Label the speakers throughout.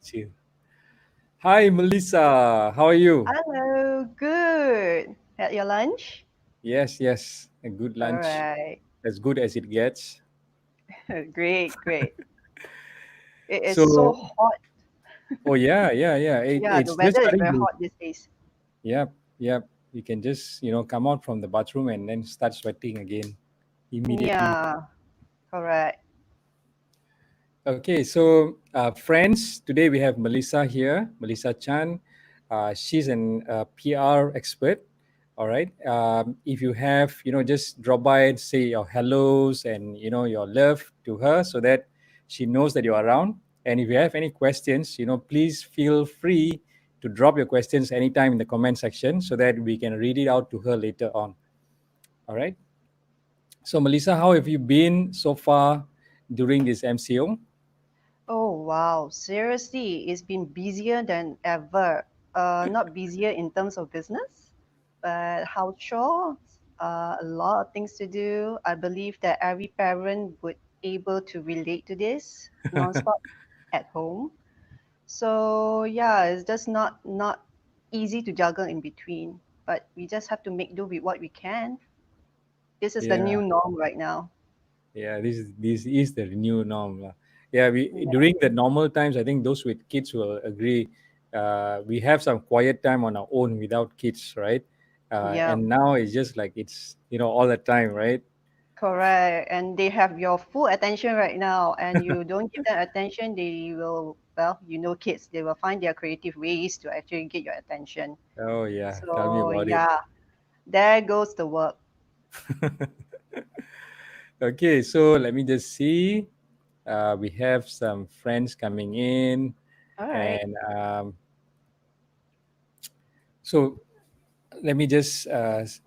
Speaker 1: Chill. Hi, Melissa. How are you?
Speaker 2: Hello, good. Had your lunch?
Speaker 1: Yes, yes. A good
Speaker 2: All
Speaker 1: lunch,
Speaker 2: right.
Speaker 1: as good as it gets.
Speaker 2: Great, great. It is so
Speaker 1: So,
Speaker 2: hot.
Speaker 1: oh yeah, yeah, yeah.
Speaker 2: Yeah, the
Speaker 1: It's just
Speaker 2: weather is
Speaker 1: starting
Speaker 2: very
Speaker 1: to.
Speaker 2: hot these days.
Speaker 1: Yep, yep. You can just come out from the bathroom and then start sweating again immediately.
Speaker 2: Yeah, correct.
Speaker 1: Okay, so friends, today we have Melissa here, Melissa Chan. She's an PR expert. All right. If you have, just drop by and say your hellos and your love to her, so that she knows that you're around. And if you have any questions, please feel free to drop your questions anytime in the comment section, so that we can read it out to her later on. All right. So Melissa, how have you been so far during this MCO?
Speaker 2: Oh, wow. Seriously, it's been busier than ever. Not busier in terms of business, but how chores, a lot of things to do. I believe that every parent would able to relate to this nonstop at home. So yeah, it's just not easy to juggle in between. But we just have to make do with what we can. This is the
Speaker 1: Yeah.
Speaker 2: new norm right now.
Speaker 1: Yeah, this is the new norm lah. Yeah, we
Speaker 2: Yeah.
Speaker 1: during the normal times, I think those with kids will agree. We have some quiet time on our own without kids, right?
Speaker 2: Yeah,
Speaker 1: And now it's just like it's all the time, right?
Speaker 2: correct. And they have your full attention right now, and you don't give them attention, they will, well, kids, they will find their creative ways to actually get your attention.
Speaker 1: Oh yeah, tell me
Speaker 2: So
Speaker 1: about it.
Speaker 2: yeah, there goes the work.
Speaker 1: Okay, so let me just see. We have some friends coming in,
Speaker 2: All right.
Speaker 1: and so let me just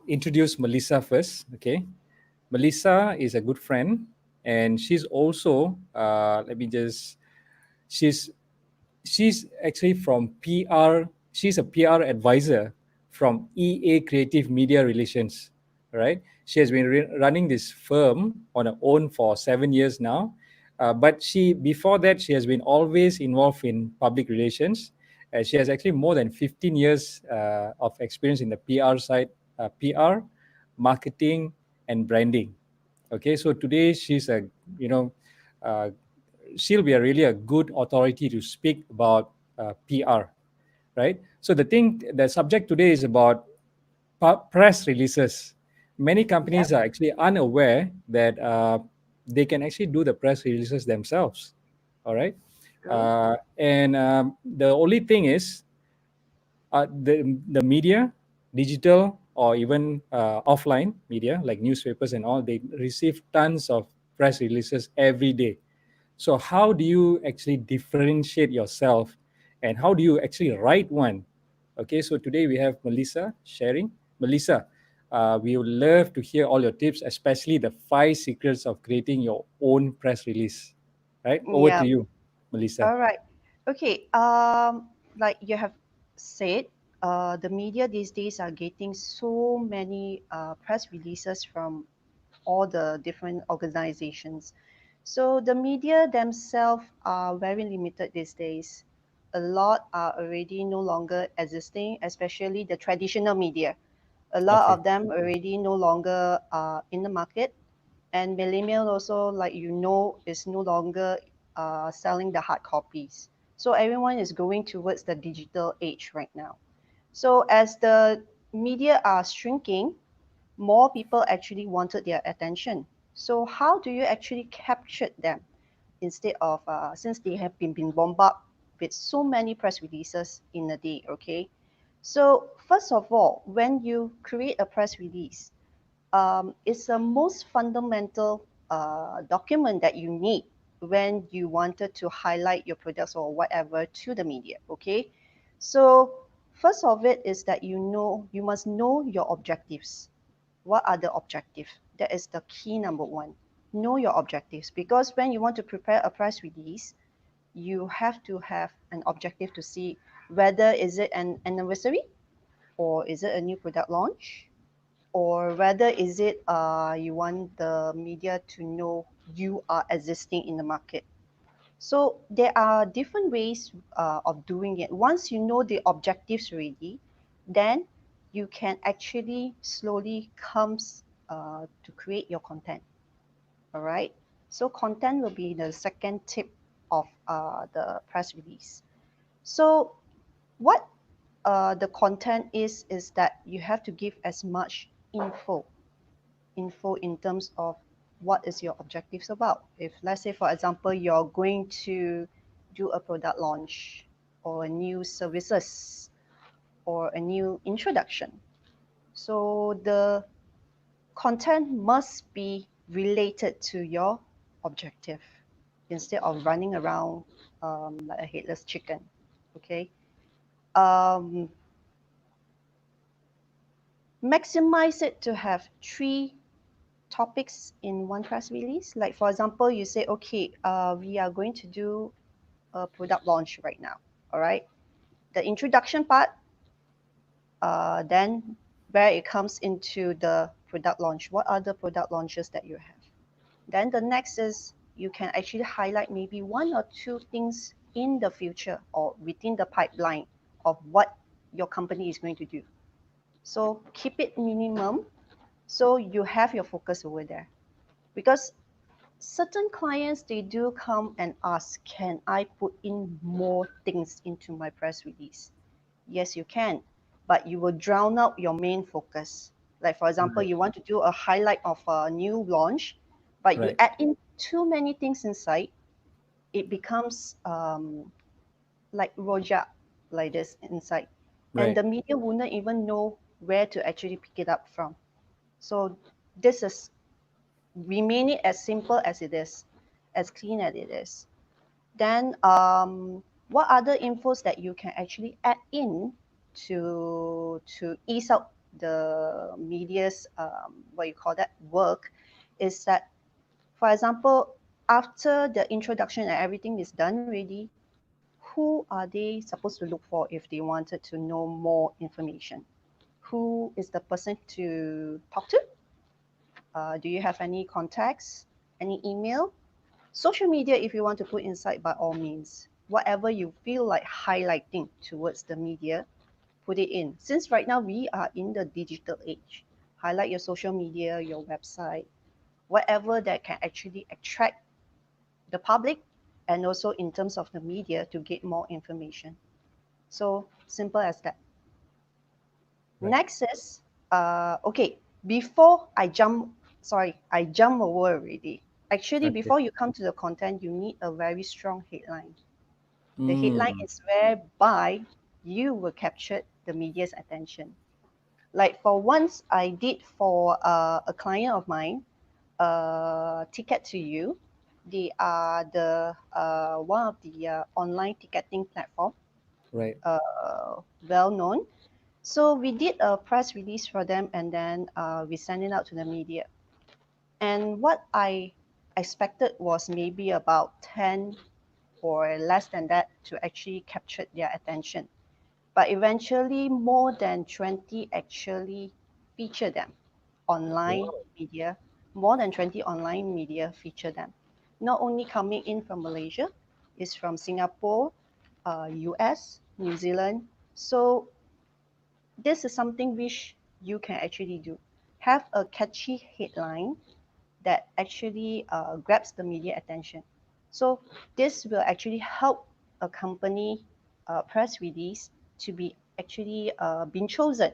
Speaker 1: introduce Melissa first. Okay, Melissa is a good friend, and she's also let me just she's she's actually from PR. She's a PR advisor from EA Creative Media Relations. Right? She has been running this firm on her own for 7 years now. But before that, she has been always involved in public relations. She has actually more than 15 years of experience in the PR side, PR, marketing, and branding. Okay, so today she's a you know uh, she'll be really a good authority to speak about PR, right? So the subject today is about press releases. Many companies
Speaker 2: Yep.
Speaker 1: are actually unaware that they can actually do the press releases themselves. All right,
Speaker 2: True.
Speaker 1: and the only thing is the media, digital or even offline media like newspapers and all, they receive tons of press releases every day. So how do you actually differentiate yourself, and how do you actually write one? Okay, so today we have Melissa sharing. Melissa, we would love to hear all your tips, especially the 5 secrets of creating your own press release. Right, over to
Speaker 2: Yeah.
Speaker 1: you, Melissa.
Speaker 2: All right. Okay. Like you have said, the media these days are getting so many press releases from all the different organizations. So the media themselves are very limited these days. A lot are already no longer existing, especially the traditional media. A lot
Speaker 1: Okay.
Speaker 2: of them already no longer in the market, and millennial also, like is no longer selling the hard copies. So everyone is going towards the digital age right now. So as the media are shrinking, more people actually wanted their attention. So how do you actually capture them instead of since they have been bombarded with so many press releases in a day? Okay, so first of all, when you create a press release, it's the most fundamental document that you need when you wanted to highlight your products or whatever to the media. Okay, so first of it is that you must know your objectives. What are the objectives? That is the key number one. Know your objectives, because when you want to prepare a press release, you have to have an objective to see whether is it an anniversary, or is it a new product launch, or whether is it you want the media to know you are existing in the market. So there are different ways of doing it. Once you know the objectives already, then you can actually slowly comes to create your content. All right. So content will be the second tip of the press release. So what the content is that you have to give as much info in terms of what is your objectives about. If let's say for example you're going to do a product launch or a new services or a new introduction. So the content must be related to your objective instead of running around like a headless chicken. Okay. Um, Maximize it to have three topics in one press release. Like for example, you say, okay, we are going to do a product launch right now. All right. The introduction part, then where it comes into the product launch. What are the product launches that you have? Then the next is you can actually highlight maybe one or two things in the future or within the pipeline of what your company is going to do. So keep it minimum so you have your focus over there. Because certain clients they do come and ask, can I put in more things into my press release? Yes, you can, but you will drown out your main focus. Like for example,
Speaker 1: Right.
Speaker 2: you want to do a highlight of a new launch, but you
Speaker 1: Right.
Speaker 2: add in too many things inside, it becomes like rojak like this inside, and
Speaker 1: Right.
Speaker 2: the media wouldn't even know where to actually pick it up from. So this is remain it as simple as it is, as clean as it is. Then what other infos that you can actually add in to ease out the media's what you call that work is that, for example, after the introduction and everything is done already, who are they supposed to look for if they wanted to know more information? Who is the person to talk to? Do you have any contacts, any email? Social media, if you want to put inside, by all means, whatever you feel like highlighting towards the media, put it in. Since right now we are in the digital age, highlight your social media, your website, whatever that can actually attract the public and also in terms of the media to get more information. So simple as that.
Speaker 1: Right.
Speaker 2: Next is okay. Before I jump, sorry, I jump over already. Actually,
Speaker 1: Okay.
Speaker 2: before you come to the content, you need a very strong headline. The headline
Speaker 1: Mm.
Speaker 2: is whereby you will capture the media's attention. Like for once, I did for a client of mine, Ticket to You. They are the one of the online ticketing platform,
Speaker 1: Right.
Speaker 2: well known. So we did a press release for them, and then we sent it out to the media. And what I expected was maybe about 10 or less than that to actually capture their attention. But eventually, more than 20 actually feature them online
Speaker 1: Wow.
Speaker 2: media. More than 20 online media feature them. Not only coming in from Malaysia, it's from Singapore, US, New Zealand. So this is something which you can actually do. Have a catchy headline that actually grabs the media attention. So this will actually help a company press release to be actually been chosen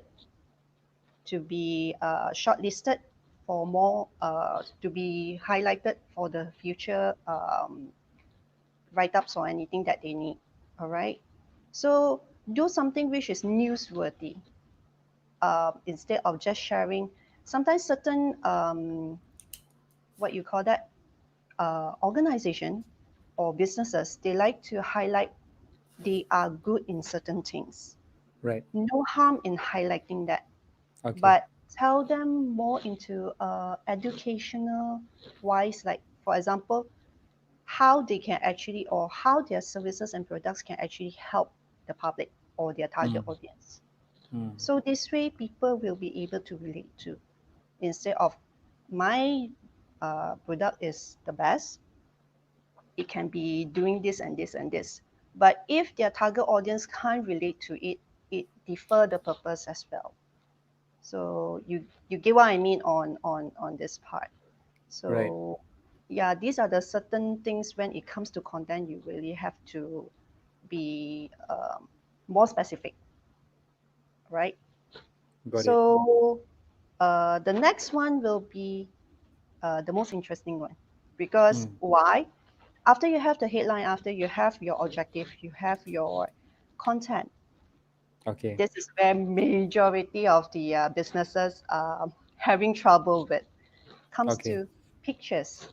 Speaker 2: to be shortlisted for more to be highlighted for the future write-ups or anything that they need. All right. So do something which is newsworthy instead of just sharing. Sometimes certain what you call that organization or businesses, they like to highlight they are good in certain things.
Speaker 1: Right.
Speaker 2: No harm in highlighting that,
Speaker 1: Okay.
Speaker 2: but tell them more into educational wise, like for example, how they can actually or how their services and products can actually help the public or their target
Speaker 1: Mm.
Speaker 2: audience.
Speaker 1: Mm.
Speaker 2: So this way, people will be able to relate to instead of my product is the best, it can be doing this and this and this. But if their target audience can't relate to it, it defer the purpose as well. So you get what I mean on this part.
Speaker 1: Right.
Speaker 2: So yeah, these are the certain things when it comes to content you really have to be more specific, right?
Speaker 1: Got it.
Speaker 2: So the next one will be the most interesting one because
Speaker 1: Mm.
Speaker 2: why? After you have the headline, after you have your objective, you have your content.
Speaker 1: Okay.
Speaker 2: This is where majority of the businesses having trouble with comes
Speaker 1: Okay.
Speaker 2: to pictures.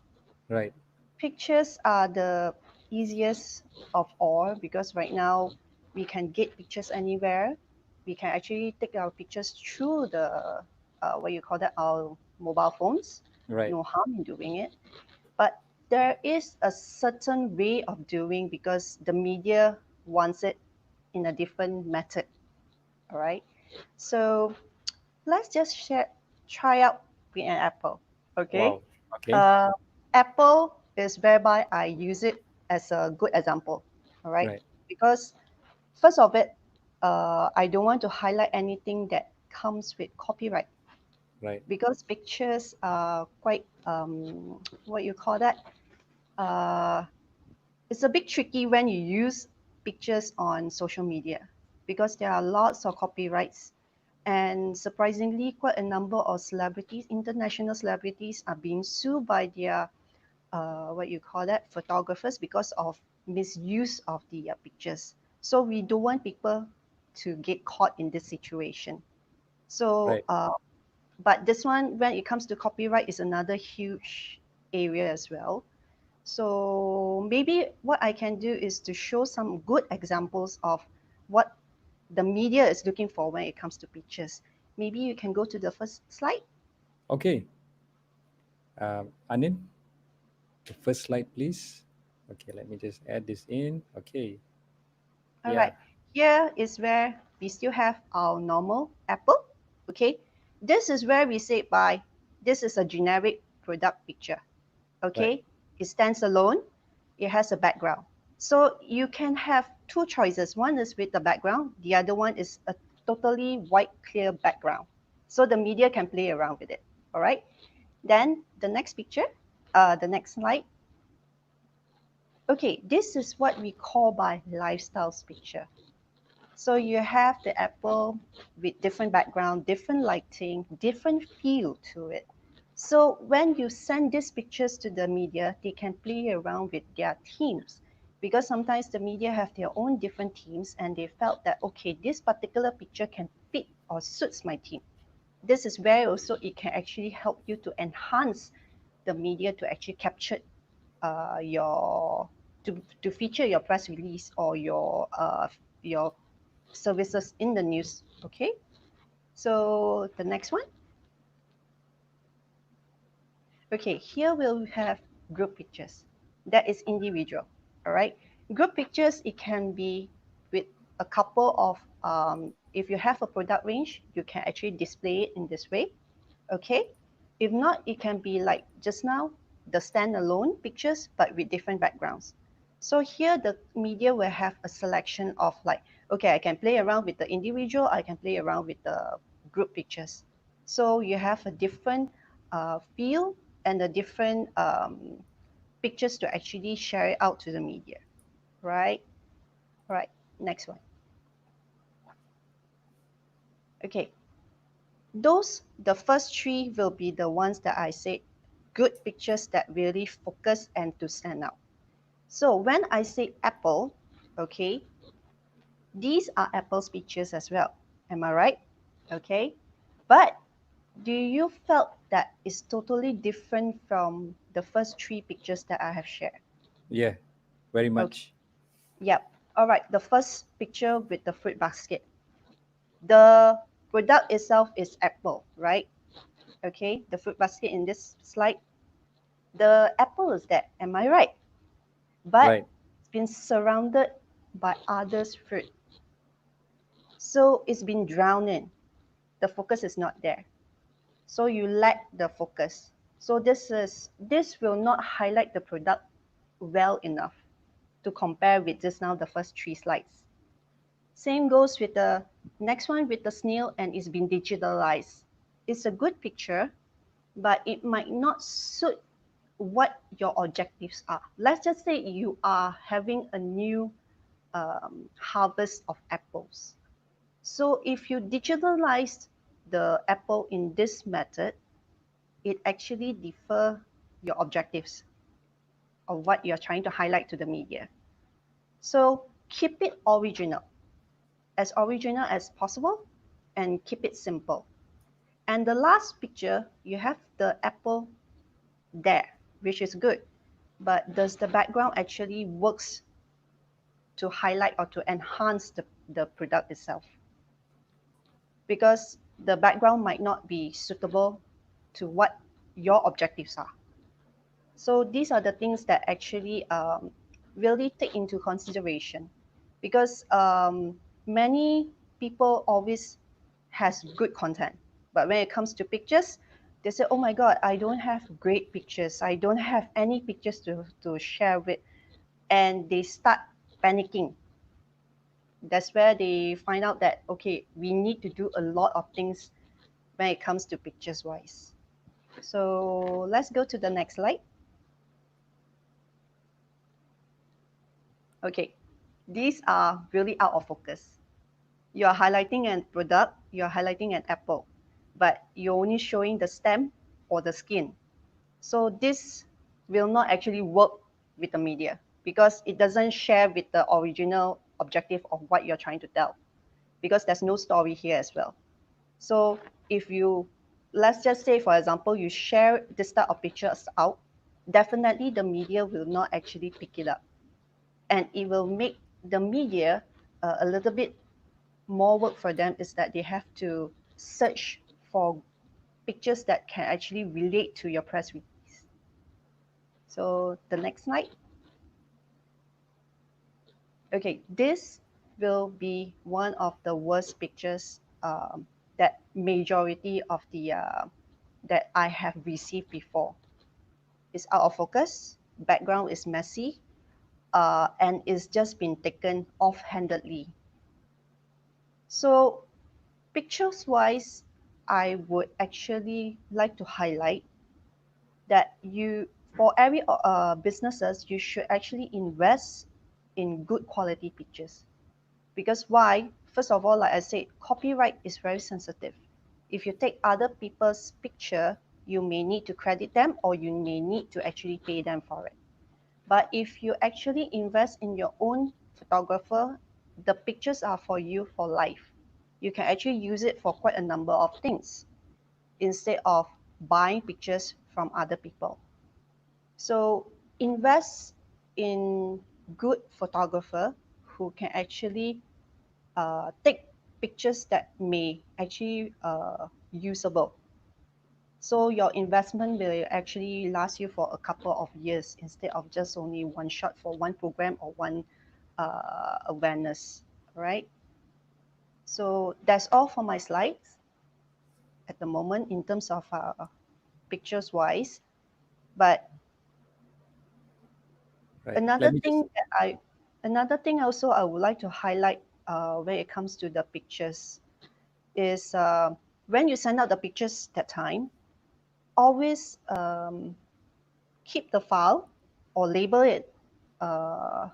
Speaker 1: Right.
Speaker 2: Pictures are the easiest of all because right now we can get pictures anywhere. We can actually take our pictures through the what you call that, our mobile phones.
Speaker 1: Right.
Speaker 2: No harm in doing it, but there is a certain way of doing because the media wants it in a different method. All right, so let's just try out with an apple. Okay,
Speaker 1: Wow. Okay.
Speaker 2: uh, apple is whereby I use it as a good example. All right,
Speaker 1: Right.
Speaker 2: because first of it, I don't want to highlight anything that comes with copyright
Speaker 1: Right.
Speaker 2: because pictures are quite what you call that. Uh, it's a bit tricky when you use pictures on social media because there are lots of copyrights. And surprisingly, quite a number of celebrities, international celebrities, are being sued by their what you call that, photographers because of misuse of the pictures. So we don't want people to get caught in this situation. So,
Speaker 1: Right.
Speaker 2: but this one, when it comes to copyright, is another huge area as well. So maybe what I can do is to show some good examples of what the media is looking for when it comes to pictures. Maybe you can go to the first slide.
Speaker 1: Okay. Anin, the first slide, please. Okay, let me just add this in. Okay.
Speaker 2: All
Speaker 1: Yeah.
Speaker 2: right, here is where we still have our normal apple. Okay, this is where we say by this is a generic product picture.
Speaker 1: Right.
Speaker 2: Okay, it stands alone. It has a background. So you can have two choices. One is with the background. The other one is a totally white, clear background. So the media can play around with it. All right. Then the next picture, the next slide. Okay, this is what we call by lifestyles picture. So you have the apple with different background, different lighting, different feel to it. So when you send these pictures to the media, they can play around with their themes because sometimes the media have their own different themes and they felt that okay, this particular picture can fit or suits my theme. This is where also it can actually help you to enhance the media to actually capture your to feature your press release or your services in the news. Okay, so the next one. Okay, here we'll have group pictures. That is individual. All right, group pictures, it can be with a couple of if you have a product range, you can actually display it in this way. Okay, if not, it can be like just now, the standalone pictures but with different backgrounds. So here the media will have a selection of like, okay, I can play around with the individual, I can play around with the group pictures. So you have a different feel and a different pictures to actually share it out to the media, right? All right, next one. Okay, those, the first three will be the ones that I said, good pictures that really focus and to stand out. So when I say apple, okay, these are Apple's pictures as well. Am I right? Okay. But do you felt that is totally different from the first three pictures that I have shared?
Speaker 1: Yeah. Very
Speaker 2: Okay.
Speaker 1: much.
Speaker 2: Yep. All right. The first picture with the fruit basket. The product itself is apple, right? Okay. The fruit basket in this slide, the apple is there. Am I right? But
Speaker 1: Right.
Speaker 2: it's been surrounded by others' fruit. So it's been drowned in. The focus is not there. So you lack the focus. So this will not highlight the product. well enough to compare with just now the first 3 slides. Same goes with the next one with the snail, and it's been digitalized. It's a good picture, but it might not suit what your objectives are. Let's just say you are having a new harvest of apples. So if you digitalize the apple in this method, it actually differ your objectives of what you're trying to highlight to the media. So keep it original as possible, and keep it simple. And the last picture, you have the apple there, which is good. But does the background actually works to highlight or to enhance the product itself? Because the background might not be suitable to what your objectives are. So these are the things that actually really take into consideration, because many people always has good content, but when it comes to pictures, they say, oh my god, I don't have great pictures, I don't have any pictures to share with, and they start panicking. That's where they find out that, okay, we need to do a lot of things when it comes to pictures wise. So let's go to the next slide. Okay, these are really out of focus. You're highlighting a product, you're highlighting an apple, but you're only showing the stem or the skin. So this will not actually work with the media because it doesn't share with the original objective of what you're trying to tell, because there's no story here as well. So if you, let's just say, for example, you share this type of pictures out, definitely the media will not actually pick it up. And it will make the media a little bit more work for them, is that they have to search for pictures that can actually relate to your press release. So the next slide. Okay, this will be one of the worst pictures that majority of the that I have received before. It's out of focus, background is messy, and it's just been taken offhandedly. So pictures wise, I would actually like to highlight that you, for every businesses, you should actually invest in good quality pictures. Because why? First of all, like I said, copyright is very sensitive. If you take other people's picture, you may need to credit them, or you may need to actually pay them for it. But if you actually invest in your own photographer, the pictures are for you for life. You can actually use it for quite a number of things instead of buying pictures from other people. So invest in good photographer who can actually take pictures that may actually usable. So your investment will actually last you for a couple of years instead of just only one shot for one program or one awareness. All right. So that's all for my slides at the moment in terms of pictures wise. But
Speaker 1: Right. Let
Speaker 2: another
Speaker 1: me just
Speaker 2: thing that another thing also I would like to highlight when it comes to the pictures is when you send out the pictures that time, always keep the file or label it, uh,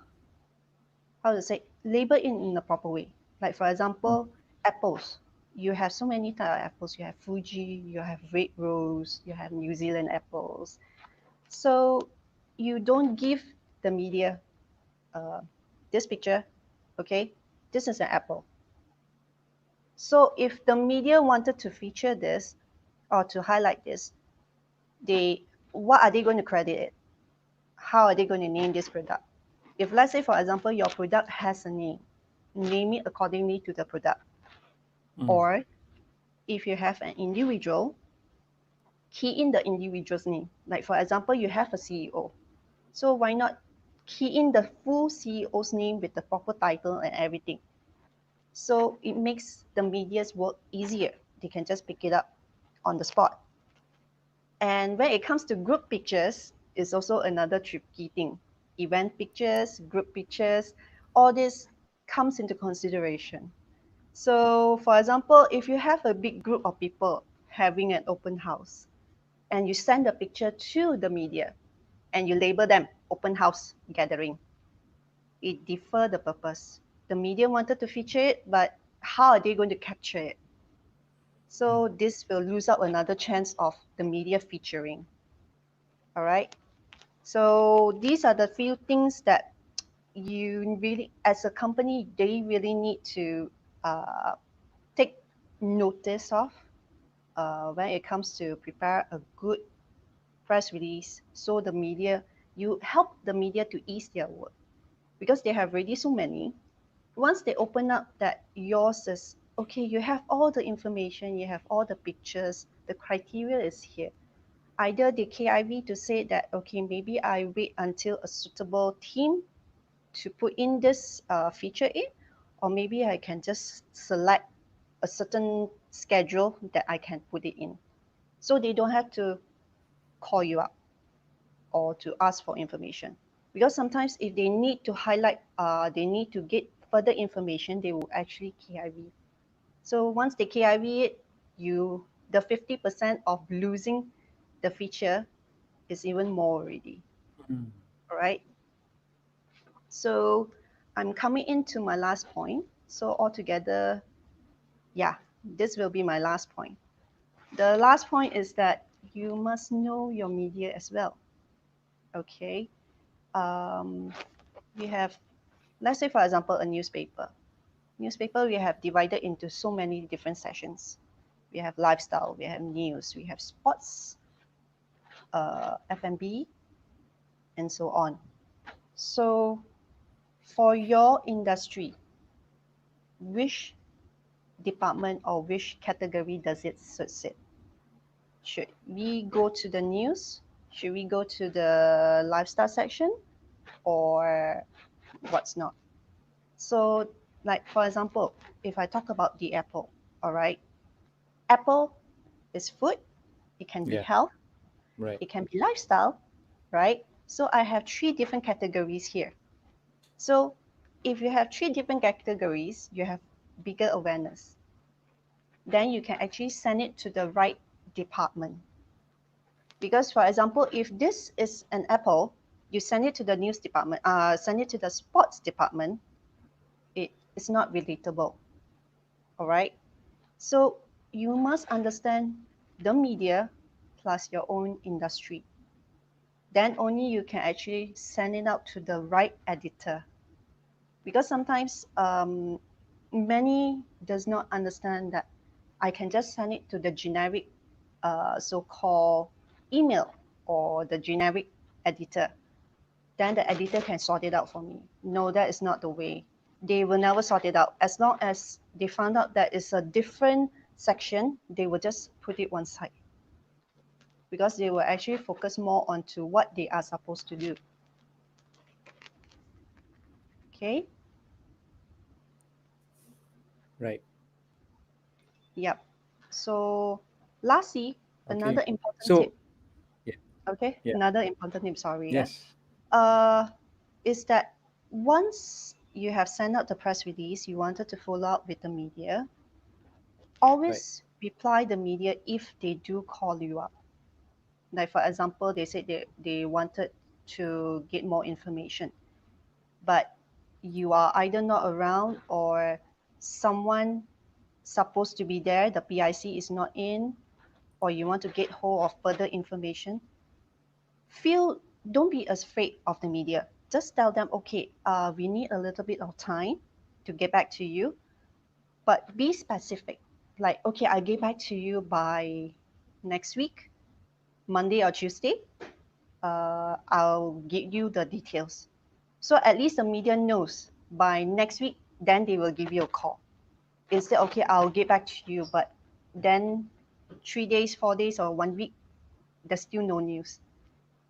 Speaker 2: how to say, label it in a proper way. Like for example, apples. You have so many type of apples. You have Fuji, you have red rose, you have New Zealand apples. So you don't give the media uh, this picture, okay, this is an apple. So if the media wanted to feature this or to highlight this, they, what are they going to credit it? How are they going to name this product? If let's say, for example, your product has a name it accordingly to the product. Or if you have an individual, key in the individual's name. Like for example, you have a CEO. So why not key in the full CEO's name with the proper title and everything? So it makes the media's work easier. They can just pick it up on the spot. And when it comes to group pictures, it's also another tricky thing. event pictures, group pictures, all this comes into consideration. So, for example, if you have a big group of people having an open house and you send a picture to the media and you label them open house gathering, it differ the purpose. The media wanted to feature it, but how are they going to capture it? So this will lose out another chance of the media featuring. All right. So these are the few things that you really, as a company, they really need to uh, take notice of when it comes to prepare a good press release. So the media, you help the media to ease their work because they have already so many. Once they open up that yours is okay, you have all the information, you have all the pictures, the criteria is here. Either the KIV to say that okay, maybe I wait until a suitable team to put in this feature in, or maybe I can just select a certain schedule that I can put it in. So they don't have to call you up or to ask for information. Because sometimes if they need to highlight, they need to get further information, they will actually KIV. So once they KIV it, the 50% of losing the feature is even more already.
Speaker 1: Mm.
Speaker 2: All right. So I'm coming into my last point. So altogether, yeah, this will be my last point. The last point is that you must know your media as well. Okay. Um, we have, let's say, for example, a newspaper. Newspaper, we have divided into so many different sections. We have lifestyle, we have news, we have sports, F&B, and so on. So, for your industry, which department or which category does it suit? Should we go to the news? Should we go to the lifestyle section? Or what's not? So, like for example, if I talk about the apple, all right, apple is food, it can be
Speaker 1: Yeah.
Speaker 2: health,
Speaker 1: Right.
Speaker 2: it can be lifestyle, right? So I have three different categories here. So if you have three different categories, you have bigger awareness. Then you can actually send it to the right department. Because for example, if this is an apple, you send it to the news department, send it to the sports department, it is not relatable. All right. So you must understand the media plus your own industry. Then only you can actually send it out to the right editor. Because sometimes many does not understand that I can just send it to the generic so-called email or the generic editor. Then the editor can sort it out for me. No, that is not the way. They will never sort it out. As long as they found out that it's a different section, they will just put it one side because they will actually focus more onto what they are supposed to do. Okay.
Speaker 1: Right.
Speaker 2: Yep. So lastly,
Speaker 1: Okay.
Speaker 2: another important tip.
Speaker 1: So yeah.
Speaker 2: Okay,
Speaker 1: Yeah.
Speaker 2: another important tip. Sorry. Yeah.
Speaker 1: Yes.
Speaker 2: Uh, is that once you have sent out the press release, you wanted to follow up with the media.
Speaker 1: Right.
Speaker 2: Always reply the media if they do call you up. Like for example, they said they wanted to get more information, but you are either not around or someone supposed to be there, the PIC is not in, or you want to get hold of further information, feel don't be afraid of the media. Just tell them, okay, we need a little bit of time to get back to you, but be specific. Like, okay, I get back to you by next week, Monday or Tuesday. I'll give you the details. So at least the media knows by next week, then they will give you a call. Instead, okay, I'll get back to you, but then 3 days, 4 days, or 1 week, there's still no news.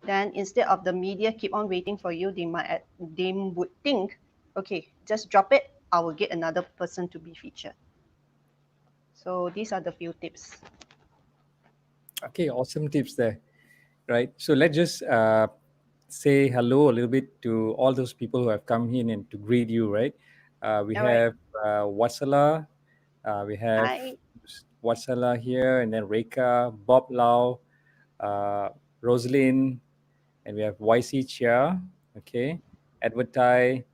Speaker 2: Then instead of the media keep on waiting for you, they would think, okay, just drop it. I will get another person to be featured. So these are the few tips.
Speaker 1: Okay. Awesome tips there. Right. So let's just say hello a little bit to all those people who have come in and to greet you, right? We
Speaker 2: All right.
Speaker 1: have Wasala, we have
Speaker 2: Hi.
Speaker 1: Wasala here, and then Reka, Bob Lau, uh, Rosalind, and we have YC Chia, okay, Edward Tai,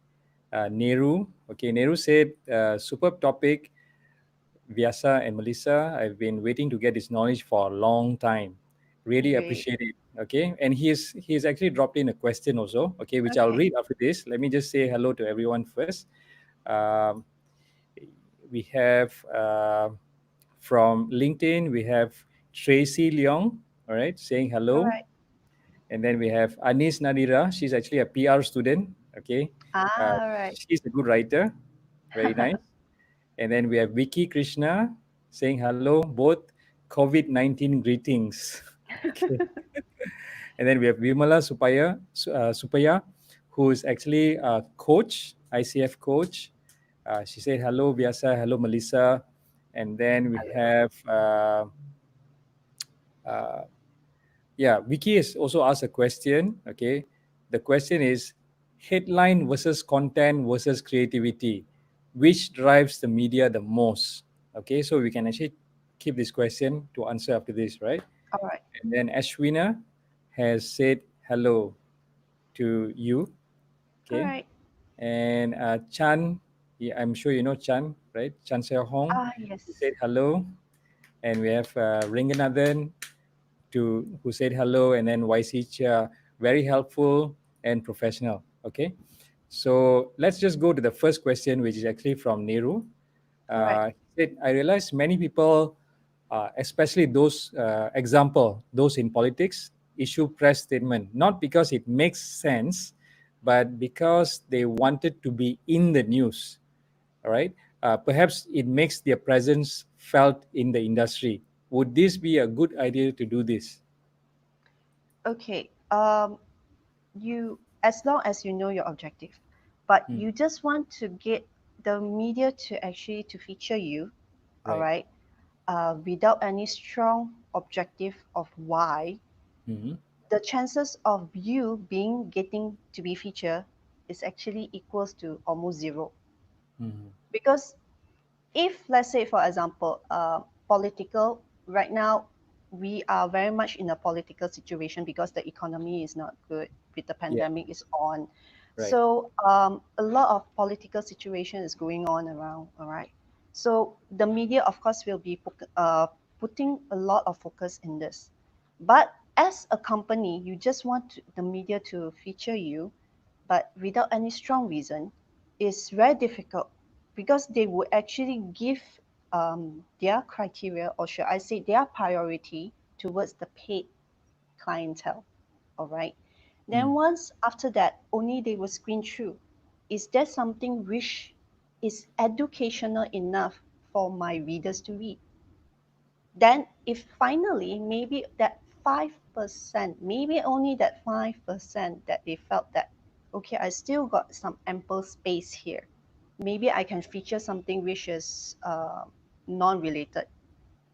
Speaker 1: Nehru. Okay, Nehru said, superb topic, Vyasa and Melissa. I've been waiting to get this knowledge for a long time. Really
Speaker 2: Great.
Speaker 1: appreciate it. Okay, and he's actually dropped in a question also. Okay, which I'll
Speaker 2: Okay.
Speaker 1: read after this. Let me just say hello to everyone first. Um, we have from LinkedIn, we have Tracy Leong. All right, saying
Speaker 2: All
Speaker 1: hello.
Speaker 2: right.
Speaker 1: And then we have Anis Nadira. She's actually a PR student. Okay,
Speaker 2: All right.
Speaker 1: she's a good writer. Very nice. And then we have Vicky Krishna saying hello, both COVID-19 greetings. Okay. And then we have Vimala Supaya, who is actually a coach, ICF coach. She said hello, Vyasa, hello, Melissa. And then we
Speaker 2: Hello.
Speaker 1: have, uh, yeah, Vicky has also asked a question. Okay. The question is headline versus content versus creativity. Which drives the media the most? Okay. So we can actually keep this question to answer after this, right?
Speaker 2: All right.
Speaker 1: And then Ashwina has said hello to you.
Speaker 2: All
Speaker 1: Okay.
Speaker 2: right.
Speaker 1: And Chan, yeah, I'm sure you know Chan, right? Chan Seo Hong,
Speaker 2: Ah,
Speaker 1: he
Speaker 2: yes.
Speaker 1: said hello. And we have Ringanathan who said hello, and then YC Chia, very helpful and professional. Okay. So let's just go to the first question, which is actually from Nehru.
Speaker 2: All right.
Speaker 1: He said, I realize many people, especially those, those in politics, issue press statement, not because it makes sense, but because they wanted to be in the news. All right. Perhaps it makes their presence felt in the industry. Would this be a good idea to do this?
Speaker 2: Okay. You, as long as you know your objective, but
Speaker 1: Hmm.
Speaker 2: you just want to get the media to actually to feature you, all
Speaker 1: Right.
Speaker 2: right, without any strong objective of why,
Speaker 1: Hmm.
Speaker 2: the chances of you being getting to be featured is actually equals to almost zero.
Speaker 1: Hmm.
Speaker 2: Because if let's say for example political right now, we are very much in a political situation because the economy is not good with the
Speaker 1: Yeah.
Speaker 2: pandemic is on.
Speaker 1: Right.
Speaker 2: So a lot of political situation is going on around, all right. So the media of course will be putting a lot of focus in this, but as a company you just want the media to feature you, but without any strong reason, is very difficult because they would actually give their criteria, or should I say their priority, towards the paid clientele. All right. Then
Speaker 1: Mm.
Speaker 2: once after that, only they will screen through. Is there something which is educational enough for my readers to read? Then if finally maybe that 5%, maybe only that 5% that they felt that, okay, I still got some ample space here, maybe I can feature something which is non-related.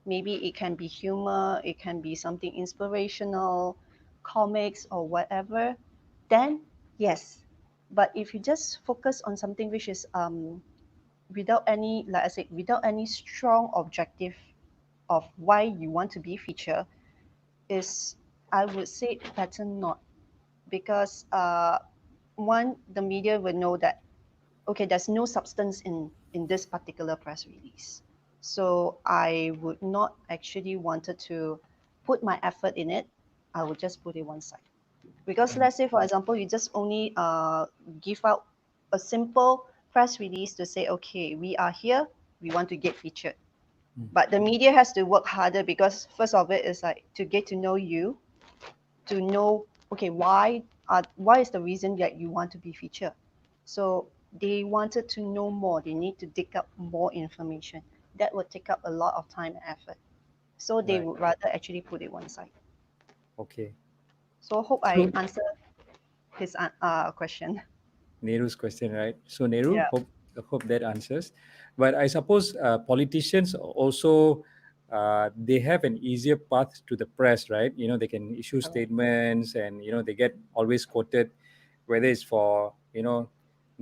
Speaker 2: Maybe it can be humor, it can be something inspirational, comics or whatever, then yes. But if you just focus on something which is without any, like I said, without any strong objective of why you want to be featured, is, I would say, better not. Because one, the media will know that, okay, there's no substance in this particular press release, so I would not actually wanted to put my effort in it. I would just put it one side. Because
Speaker 1: Mm.
Speaker 2: let's say for example you just only give out a simple press release to say, okay, we are here, we want to get featured.
Speaker 1: Mm.
Speaker 2: But the media has to work harder, because first of it is like to get to know you, to know, okay, why is the reason that you want to be featured. So they wanted to know more, they need to dig up more information. That would take up a lot of time and effort, so they
Speaker 1: Right.
Speaker 2: would rather actually put it one side.
Speaker 1: Okay.
Speaker 2: So hope I
Speaker 1: So
Speaker 2: answer his question.
Speaker 1: Nehru's question, right? So Nehru,
Speaker 2: Yeah.
Speaker 1: hope that answers. But I suppose politicians also they have an easier path to the press, right? They can issue
Speaker 2: Correct.
Speaker 1: statements, and they get always quoted, whether it's for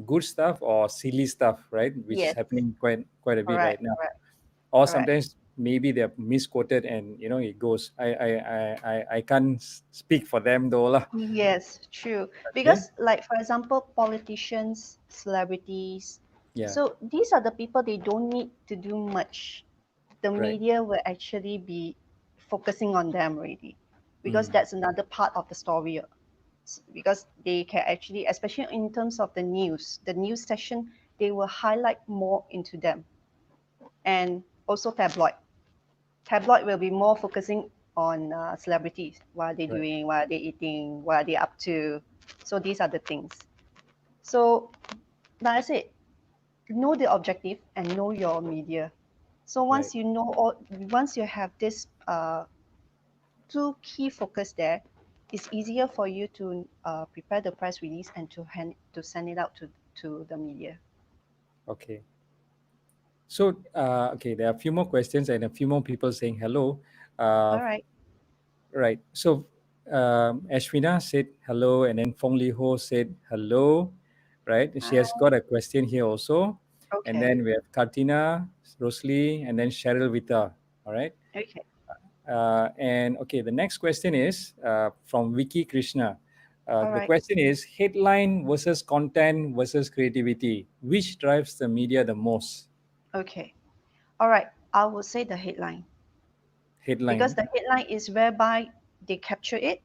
Speaker 1: good stuff or silly stuff, right? Which is
Speaker 2: Yes.
Speaker 1: happening quite a bit right
Speaker 2: Correct.
Speaker 1: now.
Speaker 2: Correct.
Speaker 1: Or
Speaker 2: Correct.
Speaker 1: sometimes maybe they're misquoted, and it goes. I can't speak for them though, lah.
Speaker 2: Yes, true.
Speaker 1: Okay.
Speaker 2: Because, like, for example, politicians, celebrities,
Speaker 1: Yeah.
Speaker 2: so these are the people they don't need to do much. The
Speaker 1: Right.
Speaker 2: media will actually be focusing on them already, because
Speaker 1: Mm.
Speaker 2: that's another part of the story. Because they can actually, especially in terms of the news session, they will highlight more into them. And also tabloid. Tabloid will be more focusing on celebrities, what are they
Speaker 1: Right.
Speaker 2: doing, what are they eating, what are they up to. So these are the things. So like I said, know the objective and know your media. So
Speaker 1: Right.
Speaker 2: once you have this two key focus there, it's easier for you to prepare the press release and to send it out to the media.
Speaker 1: Okay. So, okay, there are a few more questions and a few more people saying hello. Uh,
Speaker 2: All right.
Speaker 1: right. So, Ashwina said hello, and then Fong Li Ho said hello, right? She has
Speaker 2: Hi.
Speaker 1: got a question here also. And
Speaker 2: Okay.
Speaker 1: then we have Kartina, Rosalie, and then Cheryl Vita. All right.
Speaker 2: Okay.
Speaker 1: And okay, the next question is from Vicky Krishna.
Speaker 2: All
Speaker 1: The
Speaker 2: right.
Speaker 1: question is headline versus content versus creativity. Which drives the media the most?
Speaker 2: Okay. All right. I will say the headline, because
Speaker 1: Headline.
Speaker 2: the headline is whereby they capture it,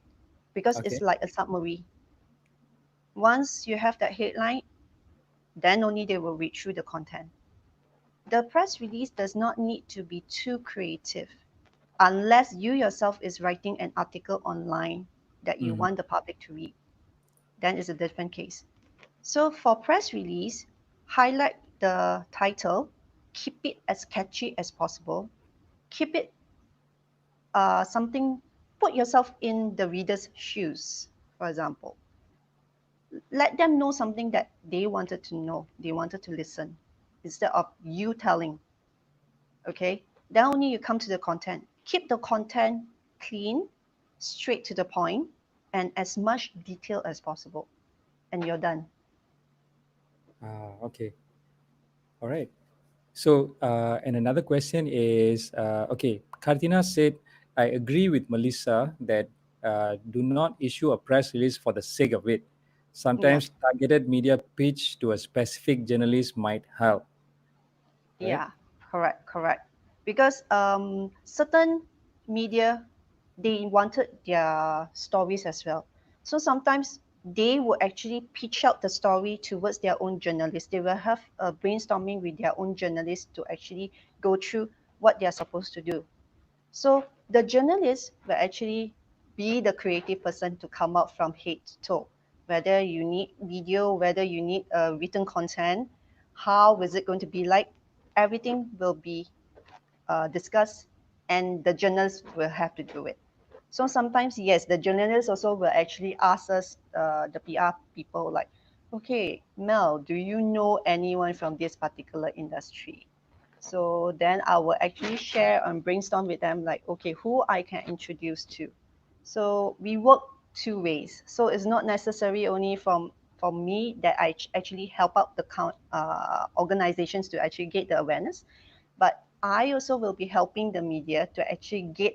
Speaker 2: because it's
Speaker 1: Okay.
Speaker 2: like a summary. Once you have that headline, then only they will read through the content. The press release does not need to be too creative unless you yourself is writing an article online that you
Speaker 1: Mhm.
Speaker 2: want the public to read. Then it's a different case. So for press release, highlight the title, keep it as catchy as possible, keep it something, put yourself in the reader's shoes, for example. Let them know something that they wanted to know, they wanted to listen, instead of you telling, okay? Then only you come to the content. Keep the content clean, straight to the point, and as much detail as possible, and you're done.
Speaker 1: Okay. All right. So, and another question is okay, Kartina said, I agree with Melissa that do not issue a press release for the sake of it.
Speaker 2: Yeah.
Speaker 1: Sometimes targeted media pitch to a specific journalist might help, right?
Speaker 2: Yeah, correct, correct. Because certain media, they wanted their stories as well. So sometimes they will actually pitch out the story towards their own journalists. They will have a brainstorming with their own journalists to actually go through what they are supposed to do. So the journalist will actually be the creative person to come up from head to toe. Whether you need video, whether you need written content, how is it going to be like? Everything will be discussed, and the journalists will have to do it. So sometimes, yes, the journalists also will actually ask us, the PR people, like, okay, Mel, do you know anyone from this particular industry? So then I will actually share and brainstorm with them, like, okay, who I can introduce to. So we work two ways. So it's not necessary only from me that I actually help out the organizations to actually get the awareness, but I also will be helping the media to actually get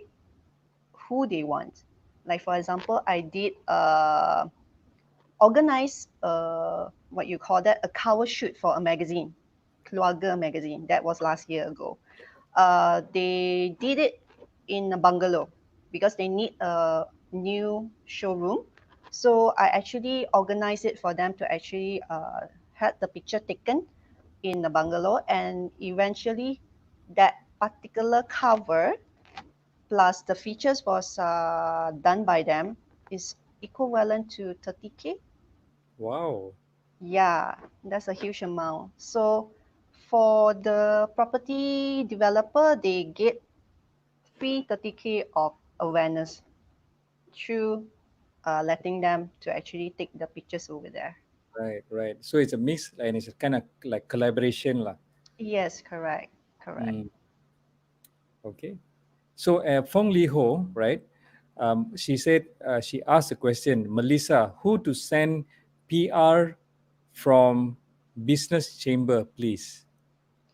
Speaker 2: who they want. Like for example, I did organize what you call that, a cover shoot for a magazine, Keluarga magazine. That was last year ago. They did it in a bungalow because they need a new showroom. So I actually organized it for them to actually had the picture taken in the bungalow, and eventually that particular cover plus the features was done by them is equivalent to 30K.
Speaker 1: Wow.
Speaker 2: Yeah, that's a huge amount. So for the property developer, they get free 30K of awareness through letting them to actually take the pictures over there.
Speaker 1: Right, right. So it's a mix and it's a kind of like collaboration lah.
Speaker 2: Yes, correct, correct.
Speaker 1: Mm, okay. So Fong Li Ho, right? She said she asked the question, Melissa, who to send PR from business chamber, please?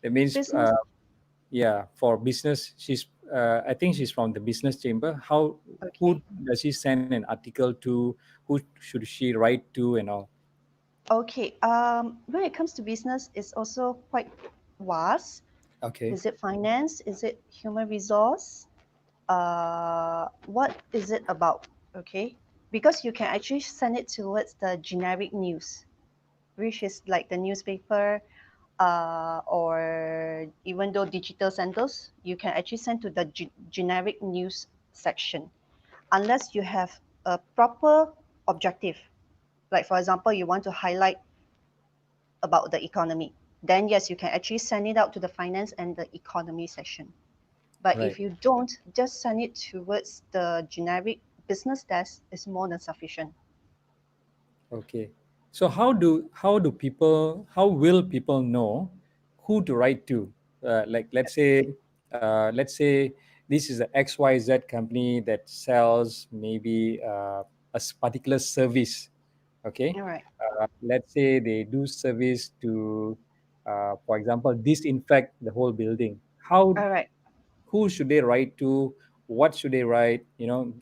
Speaker 1: That means,
Speaker 2: Business.
Speaker 1: yeah, for business. She's, I think she's from the business chamber. How,
Speaker 2: Okay.
Speaker 1: who does she send an article to? Who should she write to, and all?
Speaker 2: Okay. When it comes to business, it's also quite vast.
Speaker 1: Okay,
Speaker 2: Is it finance? Is it human resource? What is it about? Okay. Because you can actually send it towards the generic news, which is like the newspaper, or even though digital centers, you can actually send to the generic news section, unless you have a proper objective. Like for example, you want to highlight about the economy, then yes, you can actually send it out to the finance and the economy section. But
Speaker 1: right.
Speaker 2: if you don't, just send it towards the generic business desk is more than sufficient.
Speaker 1: Okay. So how will people know who to write to? Like let's say this is a XYZ company that sells maybe particular service. Okay.
Speaker 2: All right.
Speaker 1: Let's say they do service to, for example, disinfect the whole building. How,
Speaker 2: All right.
Speaker 1: who should they write to? What should they write? Do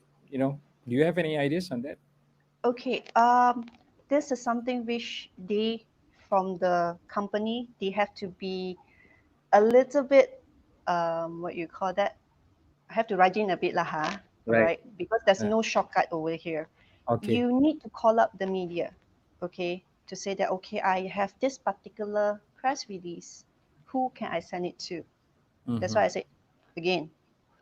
Speaker 1: you have any ideas on that?
Speaker 2: Okay. This is something which they, from the company, they have to be a little bit, what you call that? I have to write in a bit lah, huh? All
Speaker 1: Right.
Speaker 2: right, because there's
Speaker 1: Uh,
Speaker 2: no shortcut over here.
Speaker 1: okay.
Speaker 2: You need to call up the media, okay, to say that okay, I have this particular press release. Who can I send it to? That's
Speaker 1: Mm-hmm.
Speaker 2: why I say again,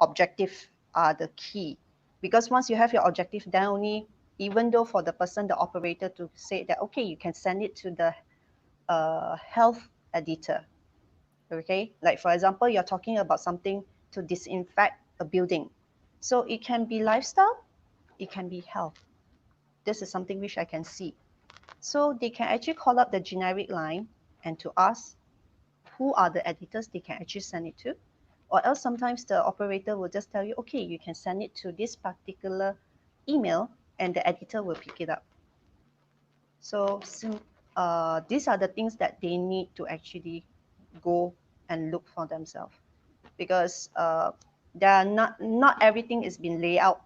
Speaker 2: objective are the key. Because once you have your objective, then only, even though for the person, the operator, to say that okay, you can send it to the health editor. Okay, like for example, you're talking about something to disinfect a building, so it can be lifestyle, it can be health. This is something which I can see. So they can actually call up the generic line and to ask who are the editors they can actually send it to. Or else sometimes the operator will just tell you, okay, you can send it to this particular email and the editor will pick it up. So these are the things that they need to actually go and look for themselves, because there are not everything is being laid out